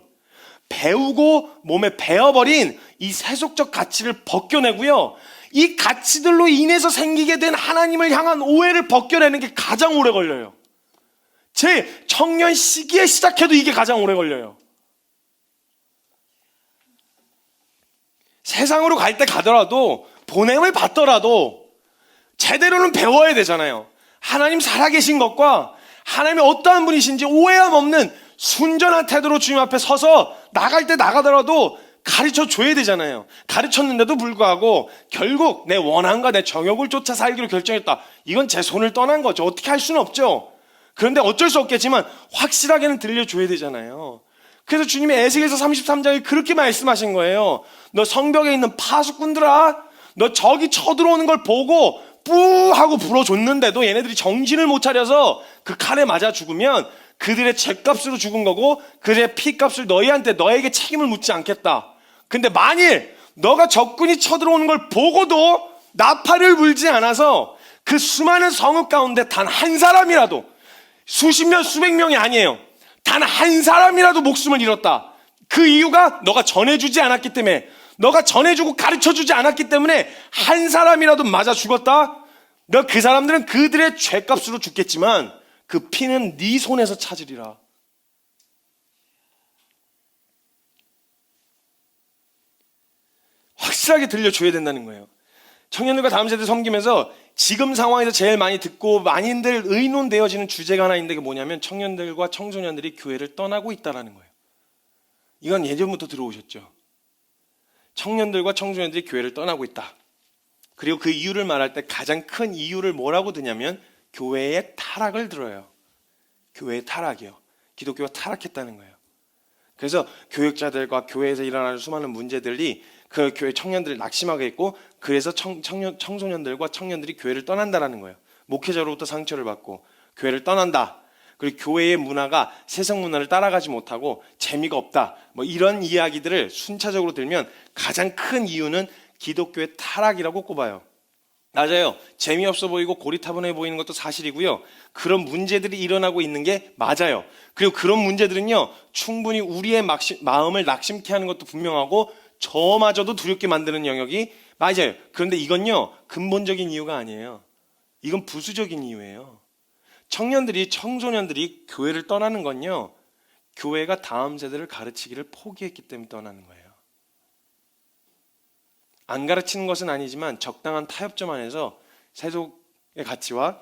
배우고 몸에 배워버린 이 세속적 가치를 벗겨내고요. 이 가치들로 인해서 생기게 된 하나님을 향한 오해를 벗겨내는 게 가장 오래 걸려요. 제 청년 시기에 시작해도 이게 가장 오래 걸려요. 세상으로 갈 때 가더라도 보냄을 받더라도 제대로는 배워야 되잖아요. 하나님 살아계신 것과 하나님이 어떠한 분이신지 오해함 없는 순전한 태도로 주님 앞에 서서 나갈 때 나가더라도 가르쳐 줘야 되잖아요. 가르쳤는데도 불구하고 결국 내 원함과 내 정욕을 쫓아 살기로 결정했다. 이건 제 손을 떠난 거죠. 어떻게 할 수는 없죠. 그런데 어쩔 수 없겠지만 확실하게는 들려줘야 되잖아요. 그래서 주님이 에스겔서 33장에 그렇게 말씀하신 거예요. 너 성벽에 있는 파수꾼들아, 너 저기 쳐들어오는 걸 보고 뿌 하고 불어줬는데도 얘네들이 정신을 못 차려서 그 칼에 맞아 죽으면 그들의 죄값으로 죽은 거고 그들의 피값을 너에게 책임을 묻지 않겠다. 근데 만일 너가 적군이 쳐들어오는 걸 보고도 나팔을 불지 않아서 그 수많은 성읍 가운데 단 한 사람이라도, 수십 명 수백 명이 아니에요, 단 한 사람이라도 목숨을 잃었다. 그 이유가 너가 전해주지 않았기 때문에, 너가 전해주고 가르쳐주지 않았기 때문에 한 사람이라도 맞아 죽었다. 너 그 사람들은 그들의 죄값으로 죽겠지만 그 피는 네 손에서 찾으리라. 확실하게 들려줘야 된다는 거예요. 청년들과 다음 세대 섬기면서 지금 상황에서 제일 많이 듣고 많이들 의논되어지는 주제가 하나 있는데 그게 뭐냐면 청년들과 청소년들이 교회를 떠나고 있다는 거예요. 이건 예전부터 들어오셨죠. 청년들과 청소년들이 교회를 떠나고 있다. 그리고 그 이유를 말할 때 가장 큰 이유를 뭐라고 드냐면 교회의 타락을 들어요. 교회의 타락이요. 기독교가 타락했다는 거예요. 그래서 교육자들과 교회에서 일어나는 수많은 문제들이 그 교회 청년들을 낙심하게 했고, 그래서 청소년들과 청년들이 교회를 떠난다는 거예요. 목회자로부터 상처를 받고 교회를 떠난다. 그리고 교회의 문화가 세상 문화를 따라가지 못하고 재미가 없다. 뭐 이런 이야기들을 순차적으로 들면 가장 큰 이유는 기독교의 타락이라고 꼽아요. 맞아요. 재미없어 보이고 고리타분해 보이는 것도 사실이고요. 그런 문제들이 일어나고 있는 게 맞아요. 그리고 그런 문제들은요, 충분히 우리의 마음을 낙심케 하는 것도 분명하고 저마저도 두렵게 만드는 영역이 맞아요. 그런데 이건요, 근본적인 이유가 아니에요. 이건 부수적인 이유예요. 청소년들이 교회를 떠나는 건요, 교회가 다음 세대를 가르치기를 포기했기 때문에 떠나는 거예요. 안 가르치는 것은 아니지만 적당한 타협점 안에서 세속의 가치와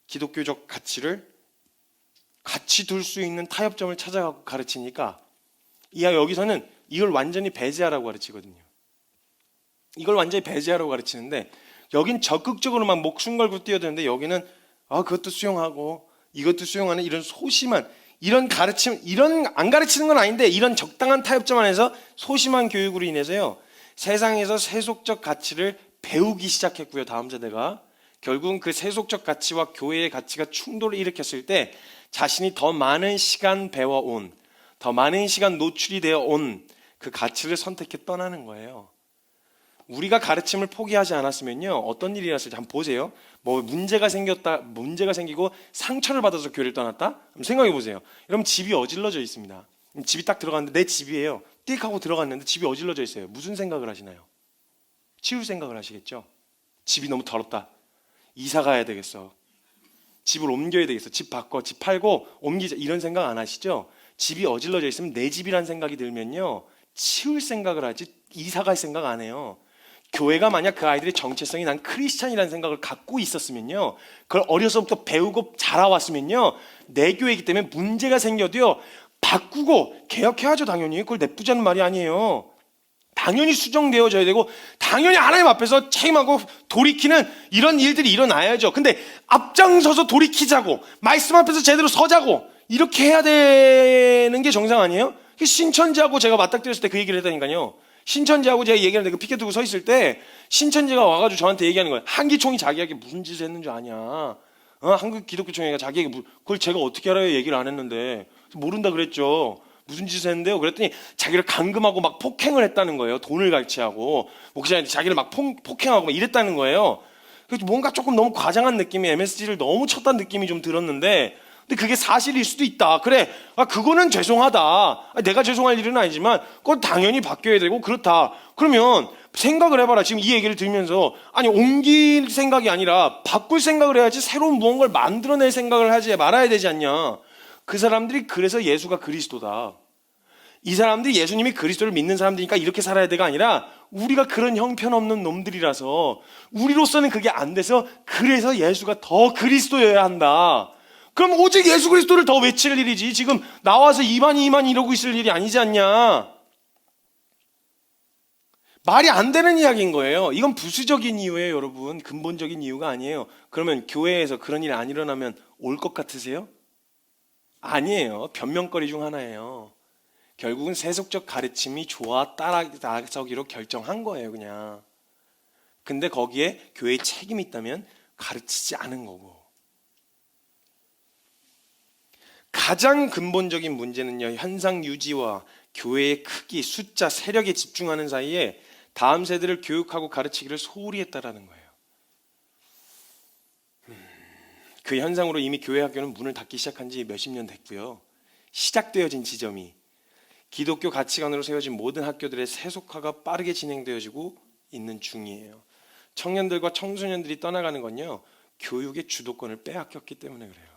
기독교적 가치를 같이 둘 수 있는 타협점을 찾아가고 가르치니까 여기서는 이걸 완전히 배제하라고 가르치거든요. 이걸 완전히 배제하라고 가르치는데 여긴 적극적으로 막 목숨 걸고 뛰어드는데 여기는 그것도 수용하고 이것도 수용하는 이런 소심한 이런 가르침, 이런 안 가르치는 건 아닌데 이런 적당한 타협점 안에서 소심한 교육으로 인해서요, 세상에서 세속적 가치를 배우기 시작했고요. 다음 세대가 결국은 그 세속적 가치와 교회의 가치가 충돌을 일으켰을 때 자신이 더 많은 시간 배워온, 더 많은 시간 노출이 되어 온 그 가치를 선택해 떠나는 거예요. 우리가 가르침을 포기하지 않았으면요, 어떤 일이 일어났을지 한번 보세요. 뭐 문제가 생기고 상처를 받아서 교회를 떠났다? 한번 생각해 보세요. 여러분, 집이 어질러져 있습니다. 집이 딱 들어갔는데 내 집이에요. 띡 하고 들어갔는데 집이 어질러져 있어요. 무슨 생각을 하시나요? 치울 생각을 하시겠죠. 집이 너무 더럽다. 이사 가야 되겠어. 집을 옮겨야 되겠어. 집 바꿔, 집 팔고 옮기자. 이런 생각 안 하시죠? 집이 어질러져 있으면 내 집이란 생각이 들면요, 치울 생각을 하지 이사 갈 생각 안 해요. 교회가 만약 그 아이들의 정체성이 난 크리스찬이라는 생각을 갖고 있었으면요, 그걸 어려서부터 배우고 자라왔으면요, 내 교회이기 때문에 문제가 생겨도요 바꾸고 개혁해야죠. 당연히 그걸 내쁘자는 말이 아니에요. 당연히 수정되어져야 되고 당연히 하나님 앞에서 책임하고 돌이키는 이런 일들이 일어나야죠. 근데 앞장서서 돌이키자고, 말씀 앞에서 제대로 서자고 이렇게 해야 되는 게 정상 아니에요? 신천지하고 제가 맞닥뜨렸을 때 그 얘기를 했다니까요. 신천지하고 제가 얘기하는데 그 피켓 두고 서 있을 때 신천지가 와가지고 저한테 얘기하는 거예요. 한기총이 자기에게 무슨 짓을 했는 줄 아냐? 한국 기독교총회가 자기에게 그걸 제가 어떻게 알아요? 얘기를 안 했는데. 모른다 그랬죠. 무슨 짓을 했는데요? 그랬더니 자기를 감금하고 막 폭행을 했다는 거예요. 돈을 갈취하고 목사님한테 자기를 막 폭행하고 막 이랬다는 거예요. 그래서 뭔가 조금 너무 과장한 느낌이, MSG를 너무 쳤다는 느낌이 좀 들었는데, 근데 그게 사실일 수도 있다. 그래, 그거는 죄송하다. 내가 죄송할 일은 아니지만 그건 당연히 바뀌어야 되고 그렇다. 그러면 생각을 해봐라. 지금 이 얘기를 들으면서 아니, 옮길 생각이 아니라 바꿀 생각을 해야지, 새로운 무언가를 만들어낼 생각을 하지 말아야 되지 않냐. 그 사람들이 그래서 예수가 그리스도다. 이 사람들이 예수님이 그리스도를 믿는 사람들이니까 이렇게 살아야 돼가 아니라 우리가 그런 형편없는 놈들이라서 우리로서는 그게 안 돼서 그래서 예수가 더 그리스도여야 한다. 그럼 오직 예수 그리스도를 더 외칠 일이지, 지금 나와서 이만희 이러고 있을 일이 아니지 않냐. 말이 안 되는 이야기인 거예요. 이건 부수적인 이유예요, 여러분. 근본적인 이유가 아니에요. 그러면 교회에서 그런 일 안 일어나면 올 것 같으세요? 아니에요. 변명거리 중 하나예요. 결국은 세속적 가르침이 좋아 따라서기로 결정한 거예요, 그냥. 근데 거기에 교회의 책임이 있다면 가르치지 않은 거고. 가장 근본적인 문제는요, 현상 유지와 교회의 크기, 숫자, 세력에 집중하는 사이에 다음 세대를 교육하고 가르치기를 소홀히 했다라는 거예요. 그 현상으로 이미 교회 학교는 문을 닫기 시작한 지 몇십 년 됐고요. 시작되어진 지점이 기독교 가치관으로 세워진 모든 학교들의 세속화가 빠르게 진행되어지고 있는 중이에요. 청년들과 청소년들이 떠나가는 건요, 교육의 주도권을 빼앗겼기 때문에 그래요.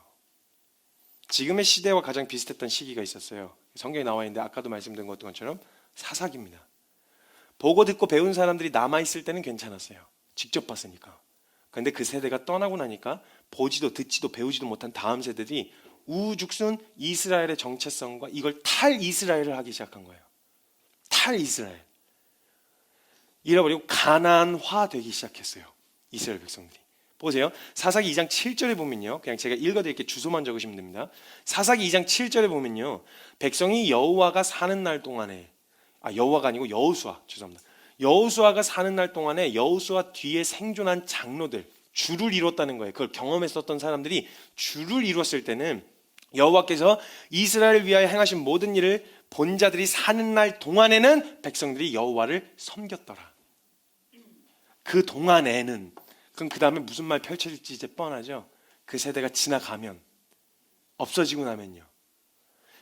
지금의 시대와 가장 비슷했던 시기가 있었어요. 성경에 나와 있는데 아까도 말씀드린 것처럼 사사기입니다. 보고 듣고 배운 사람들이 남아있을 때는 괜찮았어요. 직접 봤으니까. 그런데 그 세대가 떠나고 나니까 보지도 듣지도 배우지도 못한 다음 세대들이 우죽순 이스라엘의 정체성과 이걸 탈이스라엘을 하기 시작한 거예요. 탈이스라엘. 잃어버리고 가나안화 되기 시작했어요. 이스라엘 백성들이. 보세요. 사사기 2장 7절에 보면요, 그냥 제가 읽어드릴게요. 주소만 적으시면 됩니다. 사사기 2장 7절에 보면요, 백성이 여호와가 사는 날 동안에, 여호와가 아니고 여호수아, 죄송합니다. 여호수아가 사는 날 동안에 여호수아 뒤에 생존한 장로들, 주를 이뤘다는 거예요. 그걸 경험했었던 사람들이 주를 이뤘을 때는 여호와께서 이스라엘을 위하여 행하신 모든 일을 본 자들이 사는 날 동안에는 백성들이 여호와를 섬겼더라. 그 동안에는. 그럼 그 다음에 무슨 말 펼쳐질지 이제 뻔하죠. 그 세대가 지나가면, 없어지고 나면요.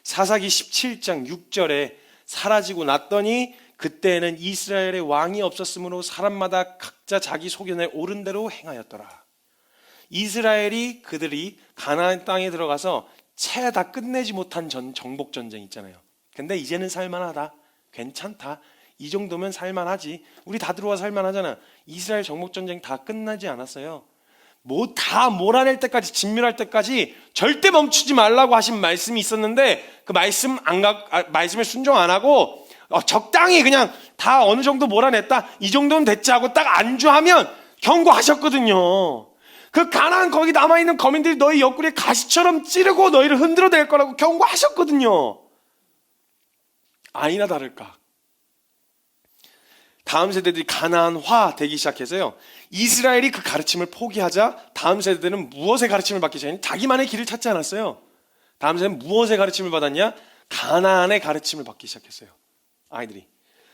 사사기 17장 6절에 사라지고 났더니 그때에는 이스라엘의 왕이 없었으므로 사람마다 각자 자기 소견에 옳은 대로 행하였더라. 이스라엘이 그들이 가나안 땅에 들어가서 채 다 끝내지 못한 정복 전쟁 있잖아요. 근데 이제는 살만하다, 괜찮다, 이 정도면 살만하지, 우리 다 들어와 살만하잖아. 이스라엘 정복 전쟁 다 끝나지 않았어요. 다 몰아낼 때까지, 진멸할 때까지 절대 멈추지 말라고 하신 말씀이 있었는데 그 말씀에 순종 안 하고 적당히 그냥 다 어느 정도 몰아냈다, 이 정도는 됐지 하고 딱 안주하면 경고하셨거든요. 그 가나안 거기 남아있는 거민들이 너희 옆구리에 가시처럼 찌르고 너희를 흔들어댈 거라고 경고하셨거든요. 아니나 다를까, 다음 세대들이 가나안화 되기 시작해서요, 이스라엘이 그 가르침을 포기하자 다음 세대들은 무엇의 가르침을 받기 시작했냐? 자기만의 길을 찾지 않았어요. 다음 세대는 무엇의 가르침을 받았냐? 가나안의 가르침을 받기 시작했어요. 아이들이.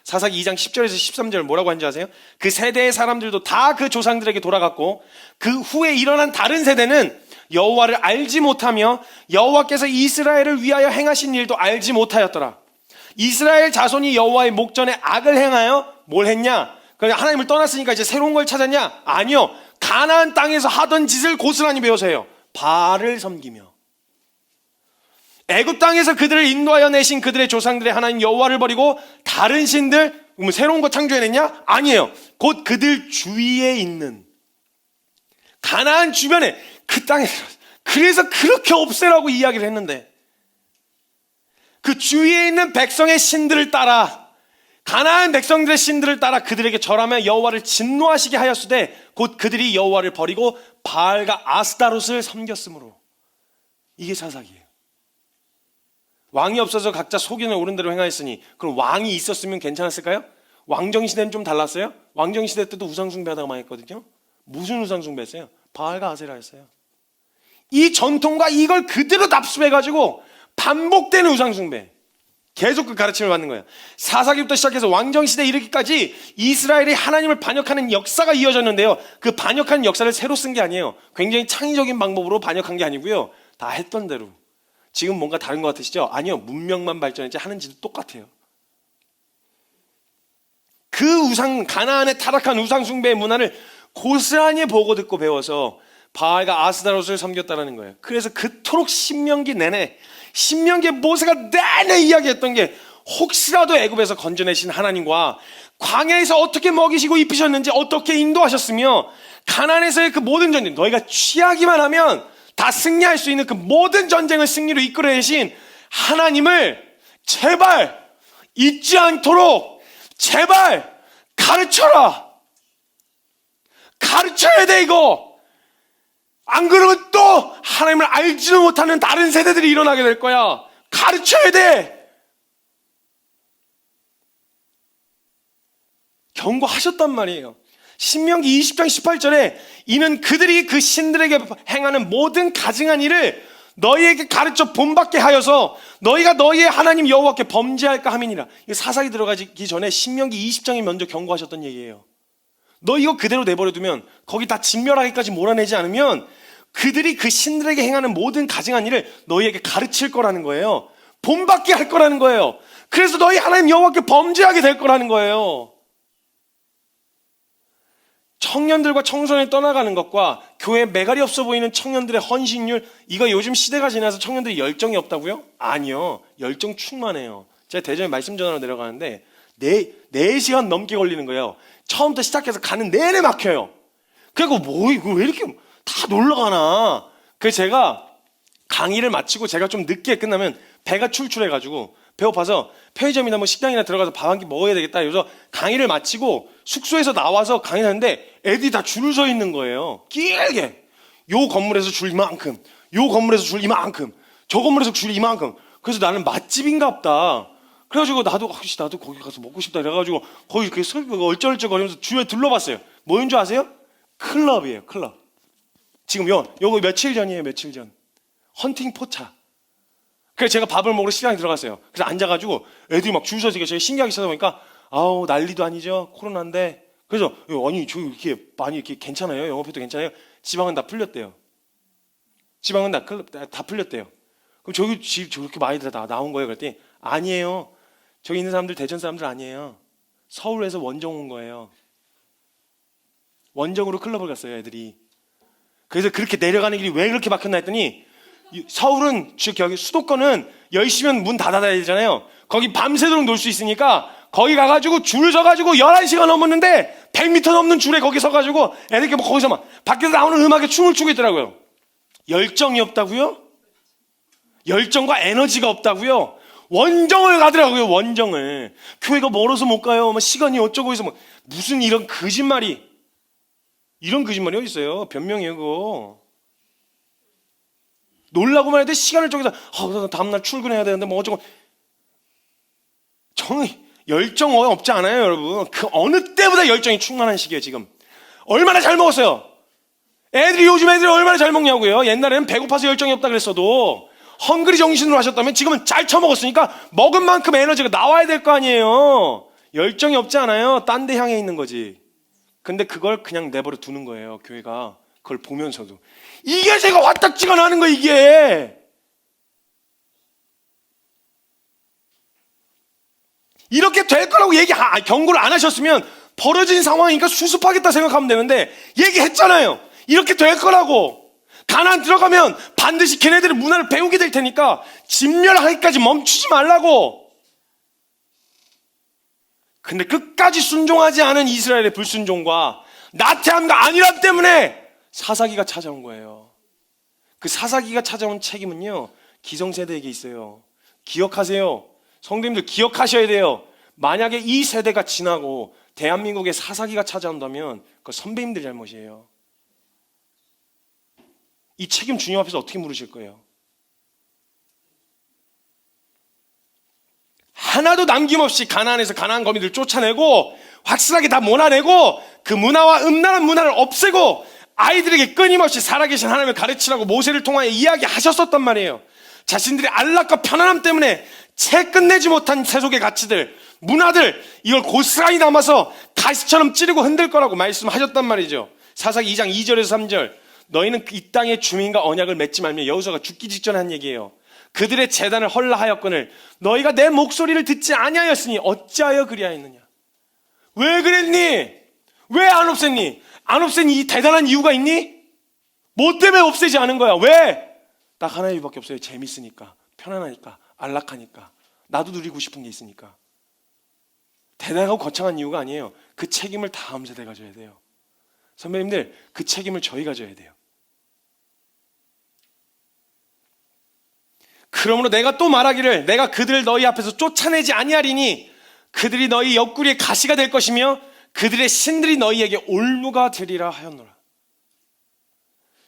사사기 2장 10절에서 13절 뭐라고 하는지 아세요? 그 세대의 사람들도 다 그 조상들에게 돌아갔고 그 후에 일어난 다른 세대는 여호와를 알지 못하며 여호와께서 이스라엘을 위하여 행하신 일도 알지 못하였더라. 이스라엘 자손이 여호와의 목전에 악을 행하여 뭘 했냐? 하나님을 떠났으니까 이제 새로운 걸 찾았냐? 아니요. 가나안 땅에서 하던 짓을 고스란히 배워서 해요. 바알을 섬기며 애굽 땅에서 그들을 인도하여 내신 그들의 조상들의 하나님 여호와를 버리고 다른 신들, 뭐 새로운 거 창조해냈냐? 아니에요. 곧 그들 주위에 있는 가나안 주변에 그 땅에 그래서 그렇게 없애라고 이야기를 했는데 그 주위에 있는 백성의 신들을 따라 가나안 백성들의 신들을 따라 그들에게 절하며 여호와를 진노하시게 하였으되 곧 그들이 여호와를 버리고 바알과 아스타롯을 섬겼으므로. 이게 사사기예요. 왕이 없어서 각자 속이는 옳은 대로 행하였으니 그럼 왕이 있었으면 괜찮았을까요? 왕정시대는 좀 달랐어요? 왕정시대 때도 우상숭배하다가 망했거든요. 무슨 우상숭배했어요? 바알과 아세라였어요. 이 전통과 이걸 그대로 납습해가지고 반복되는 우상숭배, 계속 그 가르침을 받는 거예요. 사사기부터 시작해서 왕정시대에 이르기까지 이스라엘이 하나님을 반역하는 역사가 이어졌는데요, 그 반역하는 역사를 새로 쓴 게 아니에요. 굉장히 창의적인 방법으로 반역한 게 아니고요, 다 했던 대로. 지금 뭔가 다른 것 같으시죠? 아니요, 문명만 발전했지 하는 짓도 똑같아요. 그 가나안의 타락한 우상숭배의 문화를 고스란히 보고 듣고 배워서 바알과 아스타롯을 섬겼다는 거예요. 그래서 그토록 신명기 내내, 신명기 모세가 내내 이야기했던 게 혹시라도 애굽에서 건져내신 하나님과 광야에서 어떻게 먹이시고 입히셨는지, 어떻게 인도하셨으며 가나안에서의 그 모든 전쟁, 너희가 취하기만 하면 다 승리할 수 있는 그 모든 전쟁을 승리로 이끌어내신 하나님을 제발 잊지 않도록 제발 가르쳐라. 가르쳐야 돼 이거. 안 그러면 또 하나님을 알지도 못하는 다른 세대들이 일어나게 될 거야. 가르쳐야 돼. 경고하셨단 말이에요. 신명기 20장 18절에 이는 그들이 그 신들에게 행하는 모든 가증한 일을 너희에게 가르쳐 본받게 하여서 너희가 너희의 하나님 여호와께 범죄할까 함이니라. 이거 사사기 들어가기 전에 신명기 20장이 먼저 경고하셨던 얘기예요. 너 이거 그대로 내버려두면, 거기 다 진멸하기까지 몰아내지 않으면 그들이 그 신들에게 행하는 모든 가증한 일을 너희에게 가르칠 거라는 거예요. 본받게 할 거라는 거예요. 그래서 너희 하나님 여호와께 범죄하게 될 거라는 거예요. 청년들과 청소년이 떠나가는 것과 교회에 매갈이 없어 보이는 청년들의 헌신율, 이거 요즘 시대가 지나서 청년들이 열정이 없다고요? 아니요, 열정 충만해요. 제가 대전에 말씀 전하러 내려가는데 4시간 넘게 걸리는 거예요. 처음부터 시작해서 가는 내내 막혀요. 그리고 이거 왜 이렇게 다 놀러 가나. 그래서 제가 강의를 마치고 제가 좀 늦게 끝나면 배가 출출해가지고 배고파서 편의점이나 뭐 식당이나 들어가서 밥 한 끼 먹어야 되겠다. 그래서 강의를 마치고 숙소에서 나와서 강의를 하는데 애들이 다 줄 서 있는 거예요. 길게. 요 건물에서 줄 이만큼, 요 건물에서 줄 이만큼, 저 건물에서 줄 이만큼. 그래서 나는 맛집인가 보다. 그래가지고 나도 거기 가서 먹고 싶다 이래가지고 거기 이렇게 얼쩔얼쩔거리면서 주위에 둘러봤어요. 뭐인 줄 아세요? 클럽이에요, 클럽. 지금 요거 며칠 전이에요, 며칠 전. 헌팅 포차. 그래서 제가 밥을 먹으러 시장에 들어갔어요. 그래서 앉아가지고 애들이 막 줄 서서 제가 신기하게 쳐다보니까 아우 난리도 아니죠, 코로나인데. 그래서 아니 저 이렇게 많이 이렇게 괜찮아요, 영업해도 괜찮아요? 지방은 다 풀렸대요. 지방은 다 풀렸대요. 그럼 저기 저렇게 많이들 다 나온 거예요? 그랬더니 아니에요. 저기 있는 사람들 대전 사람들 아니에요. 서울에서 원정 온 거예요. 원정으로 클럽을 갔어요, 애들이. 그래서 그렇게 내려가는 길이 왜 그렇게 막혔나 했더니 서울은 여기 수도권은 10시면 문 닫아야 되잖아요. 거기 밤새도록 놀 수 있으니까 거기 가가지고 줄 서가지고 11시가 넘었는데 100m 넘는 줄에 거기 서가지고 애들이 뭐 거기서 막 밖에서 나오는 음악에 춤을 추고 있더라고요. 열정이 없다고요? 열정과 에너지가 없다고요? 원정을 가더라고요, 원정을. 교회가 멀어서 못 가요, 뭐 시간이 어쩌고 해서 무슨 이런 거짓말이 어디 있어요? 변명이에요, 그거. 놀라고만 해도 시간을 쪼개서 다음날 출근해야 되는데 뭐 어쩌고. 저는 열정 없지 않아요, 여러분. 그 어느 때보다 열정이 충만한 시기예요, 지금. 얼마나 잘 먹었어요. 요즘 애들이 얼마나 잘 먹냐고요. 옛날에는 배고파서 열정이 없다 그랬어도 헝그리 정신으로 하셨다면 지금은 잘 처먹었으니까 먹은 만큼 에너지가 나와야 될 거 아니에요. 열정이 없지 않아요. 딴 데 향해 있는 거지. 근데 그걸 그냥 내버려 두는 거예요, 교회가. 그걸 보면서도. 이게 제가 화딱지가 나는 거예요, 이게. 이렇게 될 거라고 경고를 안 하셨으면 벌어진 상황이니까 수습하겠다 생각하면 되는데 얘기했잖아요. 이렇게 될 거라고. 가나안 들어가면 반드시 걔네들의 문화를 배우게 될 테니까 진멸하기까지 멈추지 말라고. 근데 끝까지 순종하지 않은 이스라엘의 불순종과 나태함과 안일함 때문에 사사기가 찾아온 거예요. 그 사사기가 찾아온 책임은요, 기성세대에게 있어요. 기억하세요. 성도님들 기억하셔야 돼요. 만약에 이 세대가 지나고 대한민국에 사사기가 찾아온다면 그 선배님들 잘못이에요. 이 책임 주님 앞에서 어떻게 물으실 거예요? 하나도 남김없이 가나안에서 가나안 거민들 쫓아내고 확실하게 다 몰아내고 그 문화와 음란한 문화를 없애고 아이들에게 끊임없이 살아계신 하나님을 가르치라고 모세를 통하여 이야기하셨었단 말이에요. 자신들의 안락과 편안함 때문에 채 끝내지 못한 세속의 가치들, 문화들, 이걸 고스란히 남아서 가시처럼 찌르고 흔들 거라고 말씀하셨단 말이죠. 사사기 2장 2절에서 3절, 너희는 이 땅의 주민과 언약을 맺지 말며, 여호수아가 죽기 직전에 한 얘기예요. 그들의 제단을 헐라하였거늘 너희가 내 목소리를 듣지 아니하였으니 어찌하여 그리하였느냐. 왜 그랬니? 왜 안 없앴니? 안 없앤 이 대단한 이유가 있니? 뭐 때문에 없애지 않은 거야? 왜? 딱 하나 이유밖에 없어요. 재밌으니까, 편안하니까, 안락하니까, 나도 누리고 싶은 게 있으니까. 대단하고 거창한 이유가 아니에요. 그 책임을 다음 세대가 져야 돼요. 선배님들, 그 책임을 저희가 져야 돼요. 그러므로 내가 또 말하기를, 내가 그들을 너희 앞에서 쫓아내지 아니하리니 그들이 너희 옆구리에 가시가 될 것이며 그들의 신들이 너희에게 올무가 되리라 하였노라.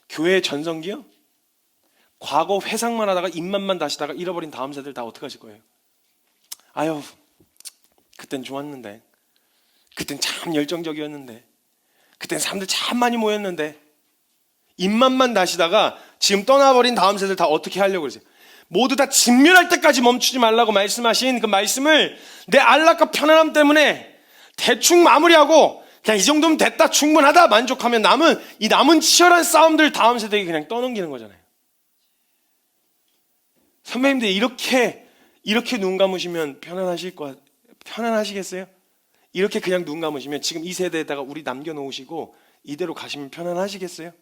교회의 전성기요? 과거 회상만 하다가 입맛만 다시다가 잃어버린 다음 세대들 다 어떡하실 거예요? 아유, 그땐 좋았는데, 그땐 참 열정적이었는데, 그땐 사람들 참 많이 모였는데, 입맛만 다시다가 지금 떠나버린 다음 세대들 다 어떻게 하려고 그러세요? 모두 다 진멸할 때까지 멈추지 말라고 말씀하신 그 말씀을 내 안락과 편안함 때문에 대충 마무리하고 그냥 이 정도면 됐다, 충분하다 만족하면 이 남은 치열한 싸움들 다음 세대에게 그냥 떠넘기는 거잖아요. 선배님들 이렇게 눈 감으시면 편안하시겠어요? 이렇게 그냥 눈 감으시면 지금 이 세대에다가 우리 남겨놓으시고 이대로 가시면 편안하시겠어요?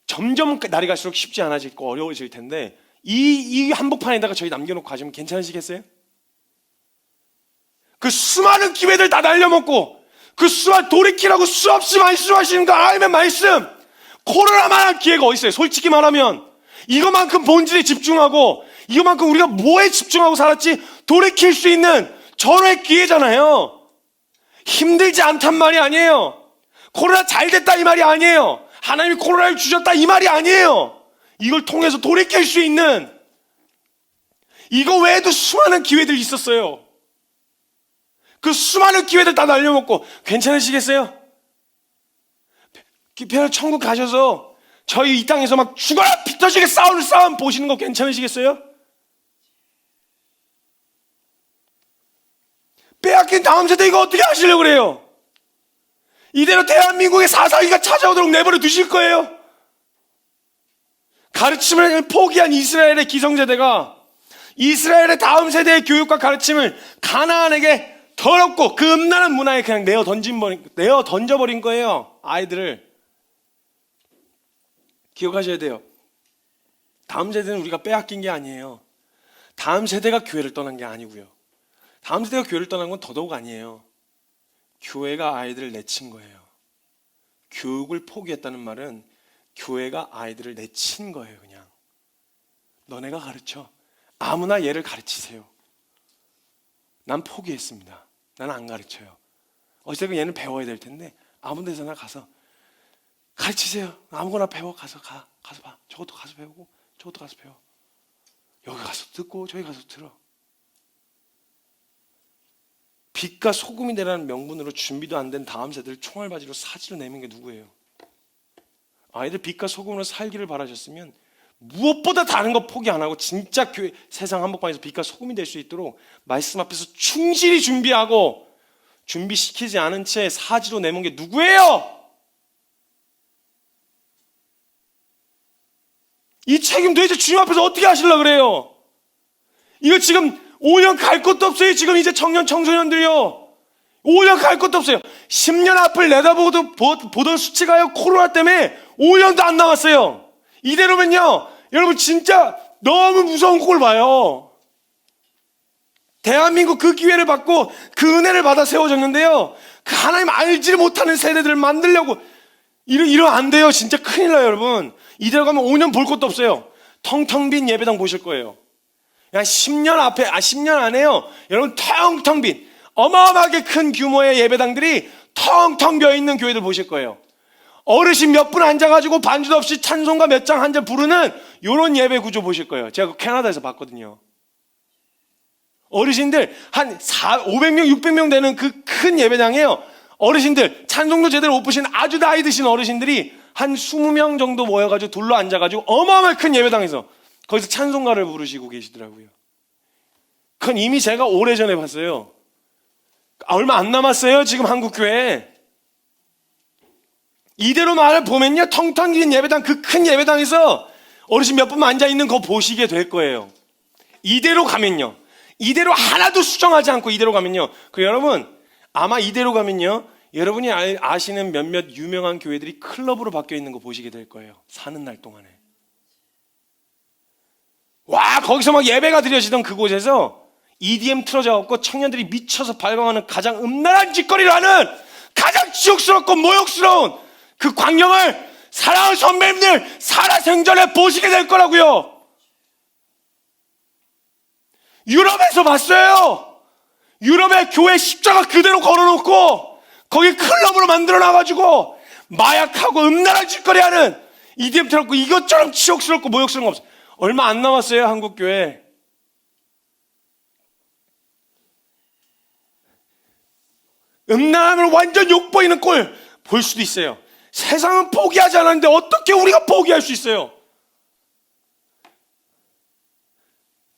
점점 날이 갈수록 쉽지 않아질 거 어려워질 텐데 이 한복판에다가 저희 남겨놓고 가시면 괜찮으시겠어요? 그 수많은 기회들 다 날려먹고 그 수많은 돌이키라고 수없이 말씀하시는 거 하나님의 말씀, 코로나만한 기회가 어디 있어요? 솔직히 말하면 이거만큼 본질에 집중하고 이거만큼 우리가 뭐에 집중하고 살았지 돌이킬 수 있는 절호의 기회잖아요. 힘들지 않단 말이 아니에요. 코로나 잘 됐다 이 말이 아니에요. 하나님이 코로나를 주셨다 이 말이 아니에요. 이걸 통해서 돌이킬 수 있는, 이거 외에도 수많은 기회들이 있었어요. 그 수많은 기회들 다 날려먹고 괜찮으시겠어요? 기편을 천국 가셔서 저희 이 땅에서 막 죽어라 피 터지게 싸우는 싸움 보시는 거 괜찮으시겠어요? 빼앗긴 다음 세대 이거 어떻게 하시려고 그래요? 이대로 대한민국의 사사기가 찾아오도록 내버려 두실 거예요? 가르침을 포기한 이스라엘의 기성세대가 이스라엘의 다음 세대의 교육과 가르침을 가나안에게 더럽고 그 음란한 문화에 그냥 내어 던져버린 거예요. 아이들을. 기억하셔야 돼요. 다음 세대는 우리가 빼앗긴 게 아니에요. 다음 세대가 교회를 떠난 게 아니고요. 다음 세대가 교회를 떠난 건 더더욱 아니에요. 교회가 아이들을 내친 거예요. 교육을 포기했다는 말은 교회가 아이들을 내친 거예요. 그냥 너네가 가르쳐. 아무나 얘를 가르치세요. 난 포기했습니다. 난 안 가르쳐요. 어쨌든 얘는 배워야 될 텐데 아무 데서나 가서 가르치세요. 아무거나 배워. 가서 봐. 저것도 가서 배우고 저것도 가서 배워. 여기 가서 듣고 저기 가서 들어. 빛과 소금이 되라는 명분으로 준비도 안 된 다음 세대를 총알바지로 사지로 내민 게 누구예요? 아이들 빛과 소금으로 살기를 바라셨으면 무엇보다 다른 거 포기 안 하고 진짜 교회, 세상 한복판에서 빛과 소금이 될 수 있도록 말씀 앞에서 충실히 준비하고 준비시키지 않은 채 사지로 내몬 게 누구예요? 이 책임 도대체 주님 앞에서 어떻게 하시려고 그래요? 이거 지금 5년 갈 곳도 없어요. 지금 이제 청년 청소년들요. 5년 갈 것도 없어요. 10년 앞을 내다보고도 보던 수치가요, 코로나 때문에 5년도 안 남았어요. 이대로면요, 여러분 진짜 너무 무서운 꼴 봐요. 대한민국 그 기회를 받고 그 은혜를 받아 세워졌는데요, 그 하나님 알지 못하는 세대들을 만들려고 이러면 안 돼요. 진짜 큰일 나요, 여러분. 이대로 가면 5년 볼 것도 없어요. 텅텅 빈 예배당 보실 거예요. 그냥 10년 안에요, 여러분 텅텅 빈 어마어마하게 큰 규모의 예배당들이 텅텅 비어있는 교회들 보실 거예요. 어르신 몇 분 앉아가지고 반주도 없이 찬송가 몇 장 한 절 부르는 이런 예배 구조 보실 거예요. 제가 캐나다에서 봤거든요. 어르신들 한 500명, 600명 되는 그 큰 예배당이에요. 어르신들 찬송도 제대로 못 보신 아주 나이 드신 어르신들이 한 20명 정도 모여가지고 둘러 앉아가지고 어마어마하게 큰 예배당에서 거기서 찬송가를 부르시고 계시더라고요. 그건 이미 제가 오래전에 봤어요. 얼마 안 남았어요, 지금 한국교회에. 이대로 말을 보면요, 텅텅 빈 예배당, 그 큰 예배당에서 어르신 몇 분만 앉아있는 거 보시게 될 거예요. 이대로 가면요, 이대로 하나도 수정하지 않고 이대로 가면요, 그 여러분 아마 이대로 가면요, 여러분이 아시는 몇몇 유명한 교회들이 클럽으로 바뀌어 있는 거 보시게 될 거예요. 사는 날 동안에. 와, 거기서 막 예배가 드려지던 그곳에서 EDM 틀어져갖고 청년들이 미쳐서 발광하는 가장 음란한 짓거리를 하는 가장 지옥스럽고 모욕스러운 그 광경을 사랑하는 선배님들 살아생전에 보시게 될 거라고요. 유럽에서 봤어요. 유럽의 교회 십자가 그대로 걸어놓고 거기 클럽으로 만들어놔가지고 마약하고 음란한 짓거리 하는 EDM 틀었고 이것처럼 지옥스럽고 모욕스러운 거 없어요. 얼마 안 남았어요, 한국교회. 음란함을 완전 욕보이는 꼴 볼 수도 있어요. 세상은 포기하지 않았는데 어떻게 우리가 포기할 수 있어요?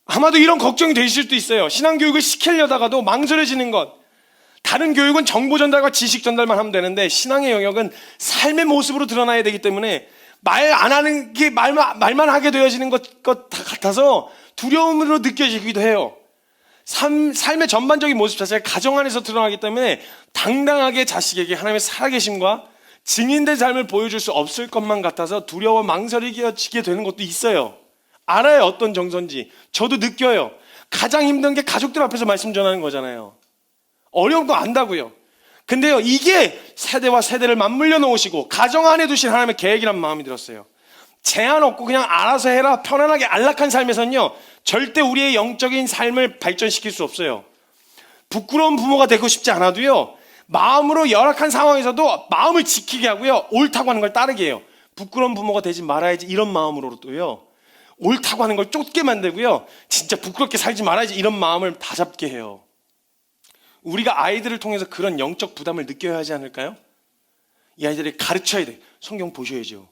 아마도 이런 걱정이 되실 수도 있어요. 신앙교육을 시키려다가도 망설여지는 것. 다른 교육은 정보 전달과 지식 전달만 하면 되는데 신앙의 영역은 삶의 모습으로 드러나야 되기 때문에 말 안 하는 게 말만 하게 되어지는 것 같아서 두려움으로 느껴지기도 해요. 삶의 전반적인 모습 자체가 가정 안에서 드러나기 때문에 당당하게 자식에게 하나님의 살아계심과 증인된 삶을 보여줄 수 없을 것만 같아서 두려워 망설이게 되는 것도 있어요. 알아요, 어떤 정서인지. 저도 느껴요. 가장 힘든 게 가족들 앞에서 말씀 전하는 거잖아요. 어려운 거 안다고요. 근데요, 이게 세대와 세대를 맞물려 놓으시고 가정 안에 두신 하나님의 계획이란 마음이 들었어요. 제한 없고 그냥 알아서 해라 편안하게 안락한 삶에서는요, 절대 우리의 영적인 삶을 발전시킬 수 없어요. 부끄러운 부모가 되고 싶지 않아도요, 마음으로 열악한 상황에서도 마음을 지키게 하고요, 옳다고 하는 걸 따르게 해요. 부끄러운 부모가 되지 말아야지 이런 마음으로도요, 옳다고 하는 걸 쫓게 만들고요, 진짜 부끄럽게 살지 말아야지 이런 마음을 다 잡게 해요. 우리가 아이들을 통해서 그런 영적 부담을 느껴야 하지 않을까요? 이 아이들을 가르쳐야 돼. 성경 보셔야죠.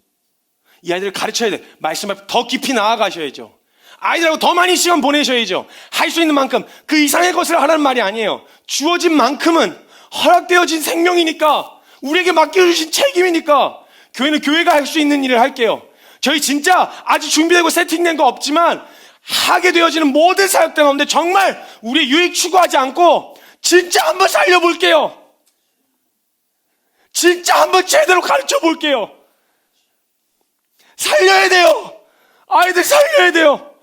이 아이들을 가르쳐야 돼. 말씀 앞에 더 깊이 나아가셔야죠. 아이들하고 더 많이 시간 보내셔야죠. 할 수 있는 만큼 그 이상의 것을 하라는 말이 아니에요. 주어진 만큼은 허락되어진 생명이니까, 우리에게 맡겨주신 책임이니까 교회는 교회가 할 수 있는 일을 할게요. 저희 진짜 아직 준비되고 세팅된 거 없지만 하게 되어지는 모든 사역들 가운데 정말 우리의 유익 추구하지 않고 진짜 한번 살려볼게요. 진짜 한번 제대로 가르쳐 볼게요. 살려야 돼요. 아이들 살려야 돼요.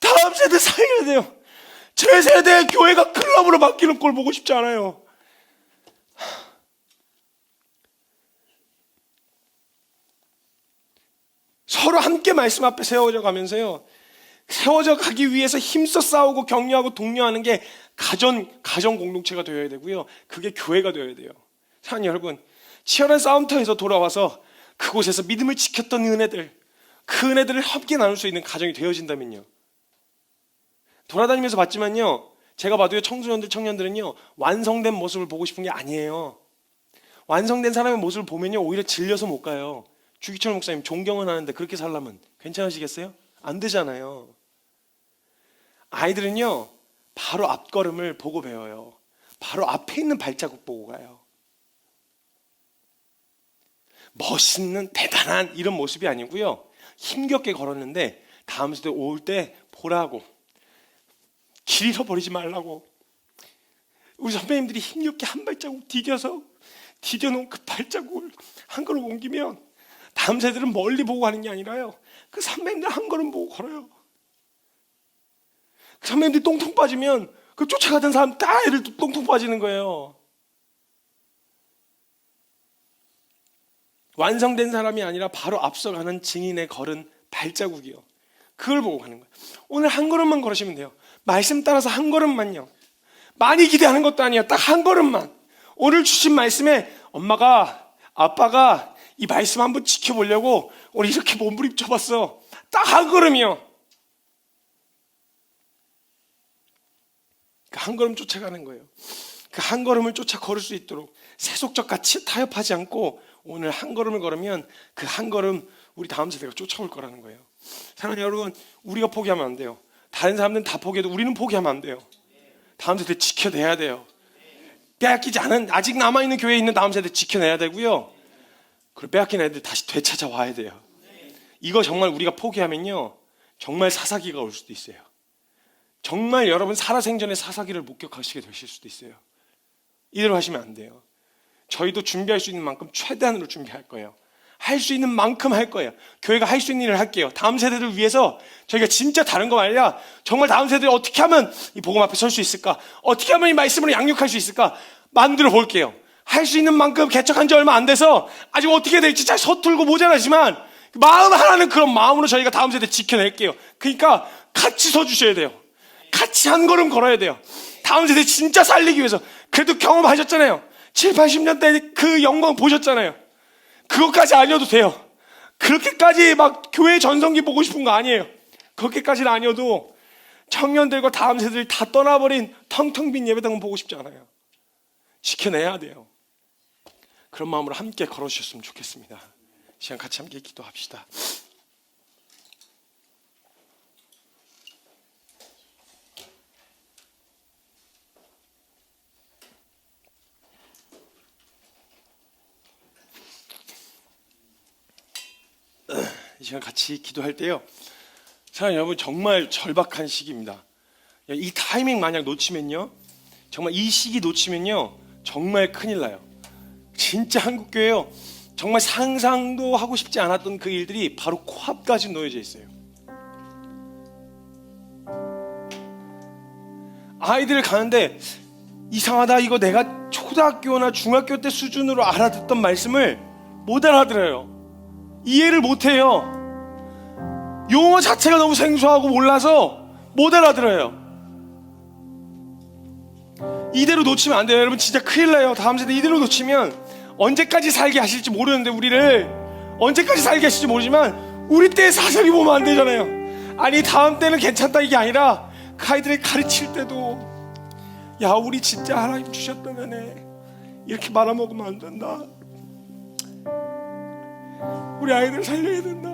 다음 세대 살려야 돼요. 제 세대의 교회가 클럽으로 바뀌는 꼴 보고 싶지 않아요. 서로 함께 말씀 앞에 세워져 가면서요, 세워져 가기 위해서 힘써 싸우고 격려하고 독려하는 게 가정 공동체가 되어야 되고요, 그게 교회가 되어야 돼요. 사랑하는 여러분, 치열한 싸움터에서 돌아와서 그곳에서 믿음을 지켰던 은혜들, 그 은혜들을 함께 나눌 수 있는 가정이 되어진다면요, 돌아다니면서 봤지만요, 제가 봐도요, 청소년들, 청년들은요, 완성된 모습을 보고 싶은 게 아니에요. 완성된 사람의 모습을 보면요, 오히려 질려서 못 가요. 주기철 목사님 존경은 하는데 그렇게 살려면 괜찮으시겠어요? 안 되잖아요. 아이들은요, 바로 앞걸음을 보고 배워요. 바로 앞에 있는 발자국 보고 가요. 멋있는 대단한 이런 모습이 아니고요, 힘겹게 걸었는데 다음 세대 올 때 보라고, 길 잃어버리지 말라고, 우리 선배님들이 힘겹게 한 발자국 디뎌놓은 그 발자국을 한 걸음 옮기면 다음 세대는 멀리 보고 가는 게 아니라요, 그 선배님들 한 걸음 보고 걸어요. 그 선배님들이 똥통 빠지면 그 쫓아가던 사람 다 애들 똥통 빠지는 거예요. 완성된 사람이 아니라 바로 앞서가는 증인의 걸은 발자국이요, 그걸 보고 가는 거예요. 오늘 한 걸음만 걸으시면 돼요. 말씀 따라서 한 걸음만요. 많이 기대하는 것도 아니에요. 딱 한 걸음만. 오늘 주신 말씀에 엄마가, 아빠가 이 말씀 한번 지켜보려고 오늘 이렇게 몸부림쳐봤어. 딱 한 걸음이요. 그 한 걸음 쫓아가는 거예요. 그 한 걸음을 쫓아 걸을 수 있도록 세속적과 타협하지 않고 오늘 한 걸음을 걸으면 그 한 걸음 우리 다음 세대가 쫓아올 거라는 거예요. 사랑하는 여러분, 우리가 포기하면 안 돼요. 다른 사람들은 다 포기해도 우리는 포기하면 안 돼요. 다음 세대 지켜내야 돼요. 빼앗기지 않은, 아직 남아있는 교회에 있는 다음 세대 지켜내야 되고요, 그리고 빼앗긴 애들 다시 되찾아와야 돼요. 이거 정말 우리가 포기하면요, 정말 사사기가 올 수도 있어요. 정말 여러분 살아생전에 사사기를 목격하시게 되실 수도 있어요. 이대로 하시면 안 돼요. 저희도 준비할 수 있는 만큼 최대한으로 준비할 거예요. 할 수 있는 만큼 할 거예요. 교회가 할 수 있는 일을 할게요. 다음 세대를 위해서 저희가 진짜 다른 거 말이야, 정말 다음 세대를 어떻게 하면 이 복음 앞에 설 수 있을까, 어떻게 하면 이 말씀으로 양육할 수 있을까 만들어 볼게요. 할 수 있는 만큼 개척한 지 얼마 안 돼서 아직 어떻게 될지 잘 서툴고 모자라지만 마음 하나는 그런 마음으로 저희가 다음 세대 지켜낼게요. 그러니까 같이 서주셔야 돼요. 같이 한 걸음 걸어야 돼요. 다음 세대 진짜 살리기 위해서. 그래도 경험하셨잖아요. 7, 80년대 그 영광 보셨잖아요. 그것까지 아니어도 돼요. 그렇게까지 막 교회 전성기 보고 싶은 거 아니에요. 그렇게까지는 아니어도 청년들과 다음 세대를 다 떠나버린 텅텅 빈 예배당은 보고 싶지 않아요. 지켜내야 돼요. 그런 마음으로 함께 걸어주셨으면 좋겠습니다. 시간 같이 함께 기도합시다. 이 시간 같이 기도할 때요, 사랑하는 여러분, 정말 절박한 시기입니다. 이 타이밍 만약 놓치면요, 정말 이 시기 놓치면요 정말 큰일 나요. 진짜 한국교회요, 정말 상상도 하고 싶지 않았던 그 일들이 바로 코앞까지 놓여져 있어요. 아이들 가는데 이상하다, 이거 내가 초등학교나 중학교 때 수준으로 알아듣던 말씀을 못 알아들어요. 이해를 못해요. 용어 자체가 너무 생소하고 몰라서 못 알아들어요. 이대로 놓치면 안 돼요. 여러분 진짜 큰일 나요. 다음 세대 이대로 놓치면 언제까지 살게 하실지 모르는데, 우리를 언제까지 살게 하실지 모르지만 우리 때의 사설이 보면 안 되잖아요. 아니 다음 때는 괜찮다 이게 아니라 그 아이들을 가르칠 때도, 야 우리 진짜 하나님 주셨던 은혜 이렇게 말아먹으면 안 된다. 우리 아이들 살려야 된다.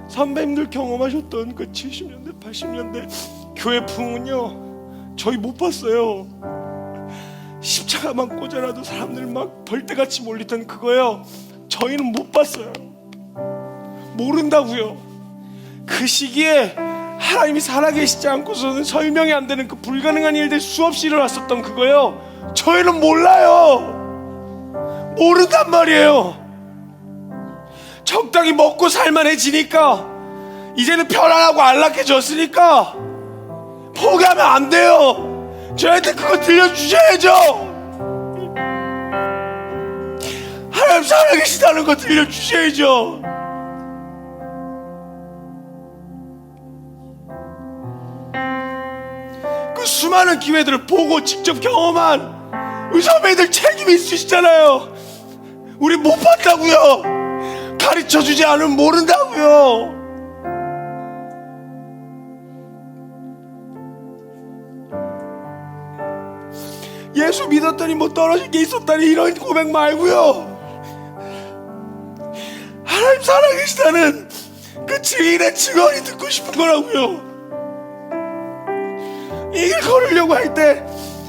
선배님들 경험하셨던 그 70년대 80년대 교회 풍은요 저희 못 봤어요. 십자가만 꽂아놔도 사람들 막 벌떼같이 몰리던 그거요, 저희는 못 봤어요. 모른다고요. 그 시기에 하나님이 살아계시지 않고서는 설명이 안 되는 그 불가능한 일들 수없이 일어났었던 그거요, 저희는 몰라요. 모른단 말이에요. 적당히 먹고 살만해지니까, 이제는 편안하고 안락해졌으니까 포기하면 안 돼요. 저희한테 그거 들려주셔야죠. 하나님 살아계시다는 거 들려주셔야죠. 그 수많은 기회들을 보고 직접 경험한 우리 선배들 책임이 있으시잖아요. 우리 못 봤다고요. 가르쳐주지 않으면 모른다고요. 예수 믿었더니 뭐 떨어진 게 있었다니 이런 고백 말고요. 하나님 살아계시다는 그 증인의 증언이 듣고 싶은 거라고요. 이 길 걸으려고 할 때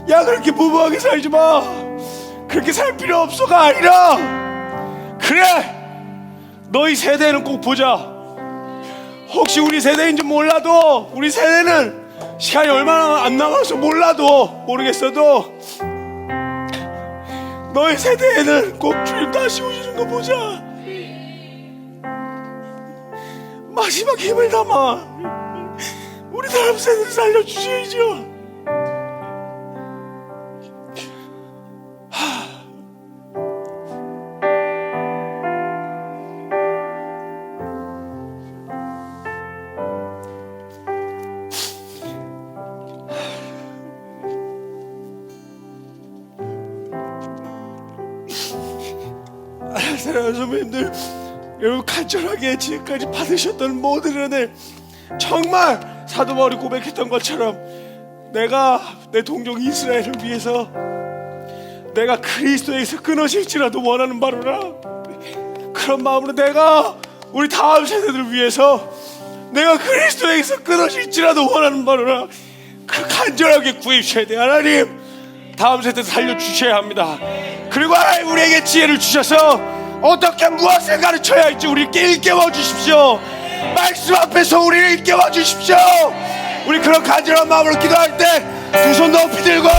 야 그렇게 무모하게 살지 마, 그렇게 살 필요 없어가 아니라, 그래 너희 세대는 꼭 보자. 혹시 우리 세대인지 몰라도 우리 세대는 시간이 얼마나 안 남아서 모르겠어도 너의 세대에는 꼭 주님 다시 오시는 거 보자. 마지막 힘을 담아 우리 다음 세대를 살려주셔야죠. 사랑하는 선배님들, 여러분 간절하게 지금까지 받으셨던 모든 은혜, 정말 사도 바울이 고백했던 것처럼 내가 내 동족 이스라엘을 위해서 내가 그리스도에서 끊어질지라도 원하는 바로라. 그런 마음으로 내가 우리 다음 세대들을 위해서 내가 그리스도에서 끊어질지라도 원하는 바로라. 그 간절하게 구해주셔야 돼. 하나님, 다음 세대 살려주셔야 합니다. 그리고 하나님 우리에게 지혜를 주셔서 어떻게 무엇을 가르쳐야 할지 우리에게 일깨워 주십시오. 말씀 앞에서 우리를 일깨워 주십시오. 우리 그런 간절한 마음으로 기도할 때 두 손 높이 들고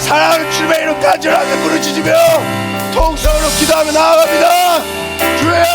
사랑하는 주님의 이름 간절하게 부르짖으며 통성으로 기도하며 나아갑니다. 주여!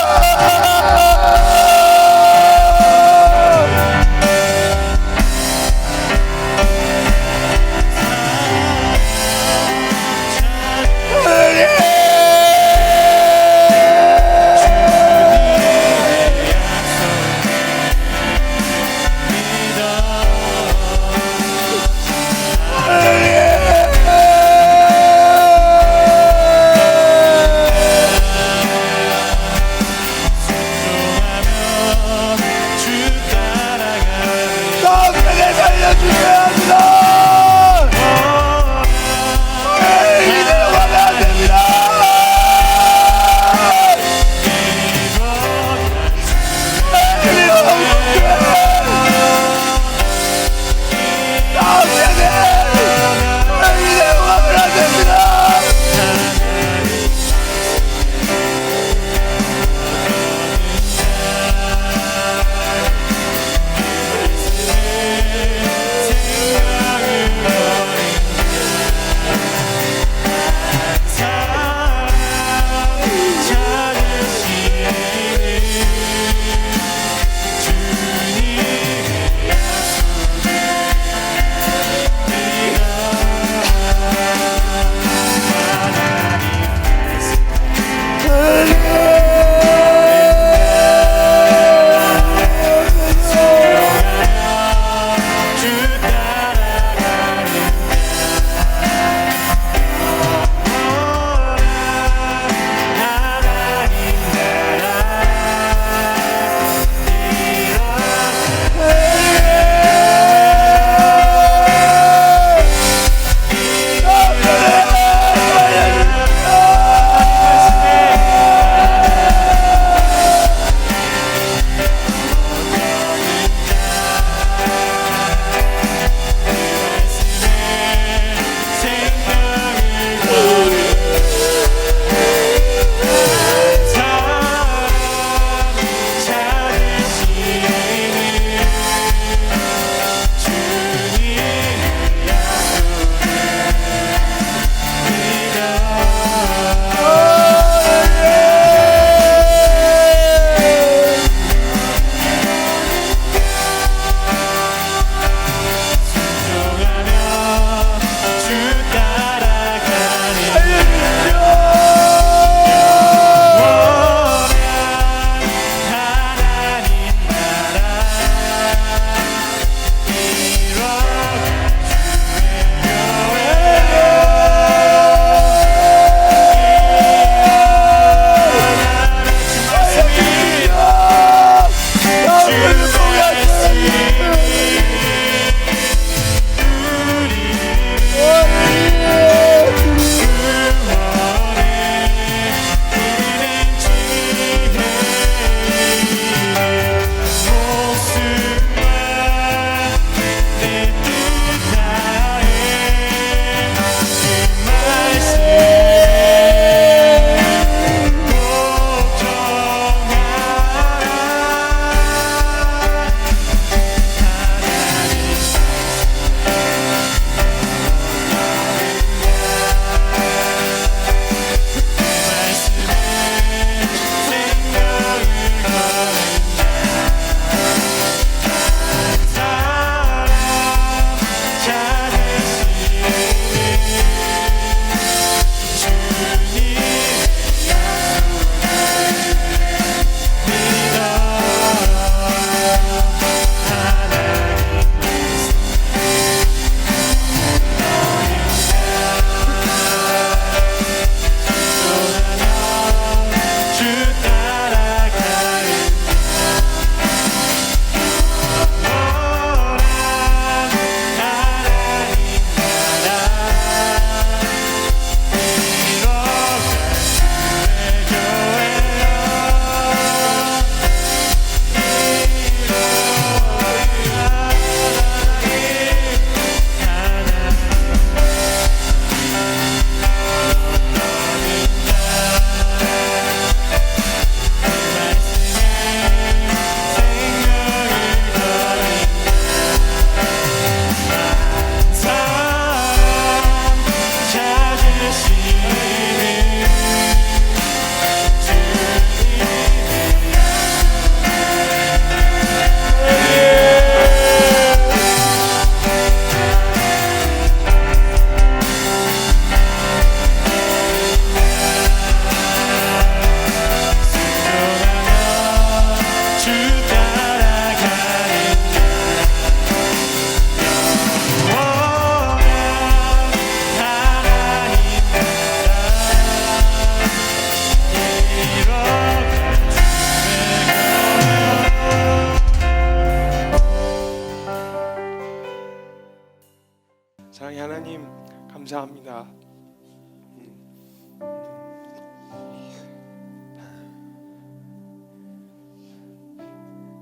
감사합니다.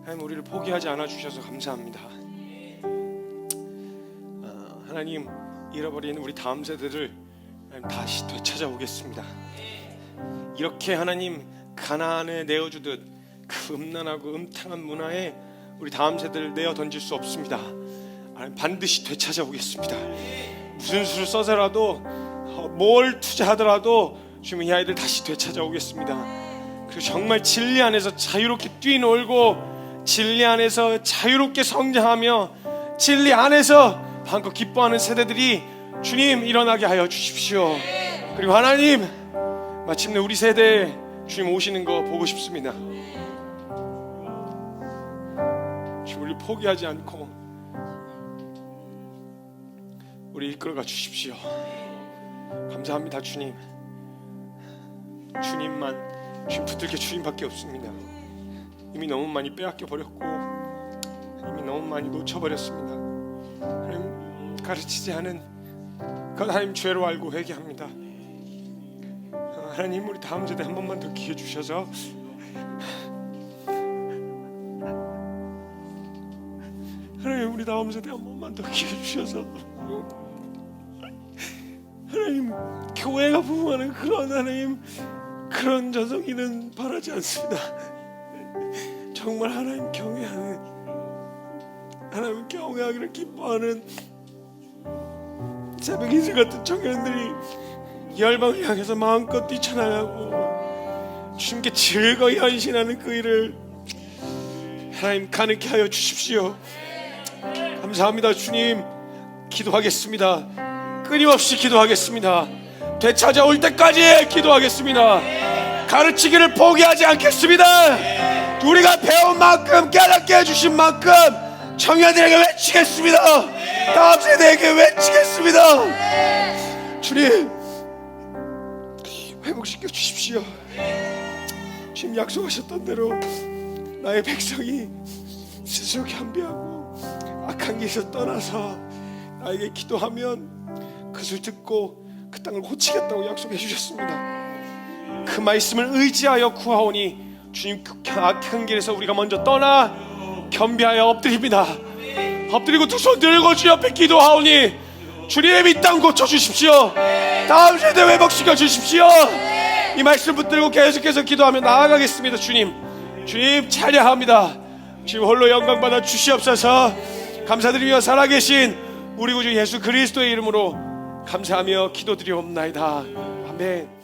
하나님, 우리를 포기하지 않아 주셔서 감사합니다. 하나님, 잃어버린 우리 다음 세대를 하나님 다시 되찾아오겠습니다. 이렇게 하나님 가나안에 내어주듯 그 음란하고 음탕한 문화에 우리 다음 세대를 내어 던질 수 없습니다. 하나님, 반드시 되찾아오겠습니다. 무슨 수를 써서라도 뭘 투자하더라도 주님 이 아이들 다시 되찾아오겠습니다. 그리고 정말 진리 안에서 자유롭게 뛰놀고 진리 안에서 자유롭게 성장하며 진리 안에서 한껏 기뻐하는 세대들이 주님 일어나게 하여 주십시오. 그리고 하나님, 마침내 우리 세대에 주님 오시는 거 보고 싶습니다. 주님, 우리 포기하지 않고 우리 이끌어가 주십시오. 감사합니다. 주님, 주님만, 주님 붙들 게 주님밖에 없습니다. 이미 너무 많이 빼앗겨 버렸고 이미 너무 많이 놓쳐버렸습니다. 하나님, 가르치지 않은 그 하나님 죄로 알고 회개합니다. 하나님, 우리 다음 세대 한 번만 더 기회 주셔서 하나님, 우리 다음 세대 한 번만 더 기회 주셔서 하나님, 교회가 부흥하는 그런 하나님 그런 전성기는 바라지 않습니다. 정말 하나님 경외하는, 하나님 경외하기를 기뻐하는 새벽 이슬 같은 청년들이 열방을 향해서 마음껏 뛰쳐나가고 주님께 즐거이 헌신하는 그 일을 하나님 가능케 하여 주십시오. 감사합니다. 주님, 기도하겠습니다. 끊임없이 기도하겠습니다. 되찾아올 때까지 기도하겠습니다. 가르치기를 포기하지 않겠습니다. 우리가 배운 만큼, 깨닫게 해주신 만큼 청년들에게 외치겠습니다. 다음 세대에게 외치겠습니다. 주님, 회복시켜 주십시오. 주님, 약속하셨던 대로 나의 백성이 스스로 겸비하고 악한 길에서 떠나서 나에게 기도하면 그것을 듣고 그 땅을 고치겠다고 약속해 주셨습니다. 그 말씀을 의지하여 구하오니 주님, 그 악한 길에서 우리가 먼저 떠나 겸비하여 엎드립니다. 엎드리고 두 손 들고 주 옆에 기도하오니 주님, 이 땅 고쳐주십시오. 다음 세대 회복시켜 주십시오. 이 말씀 붙들고 계속해서 기도하며 나아가겠습니다. 주님, 주님 찬양합니다. 주님 홀로 영광 받아 주시옵소서. 감사드리며 살아계신 우리 구주 예수 그리스도의 이름으로 감사하며 기도드리옵나이다. 아멘.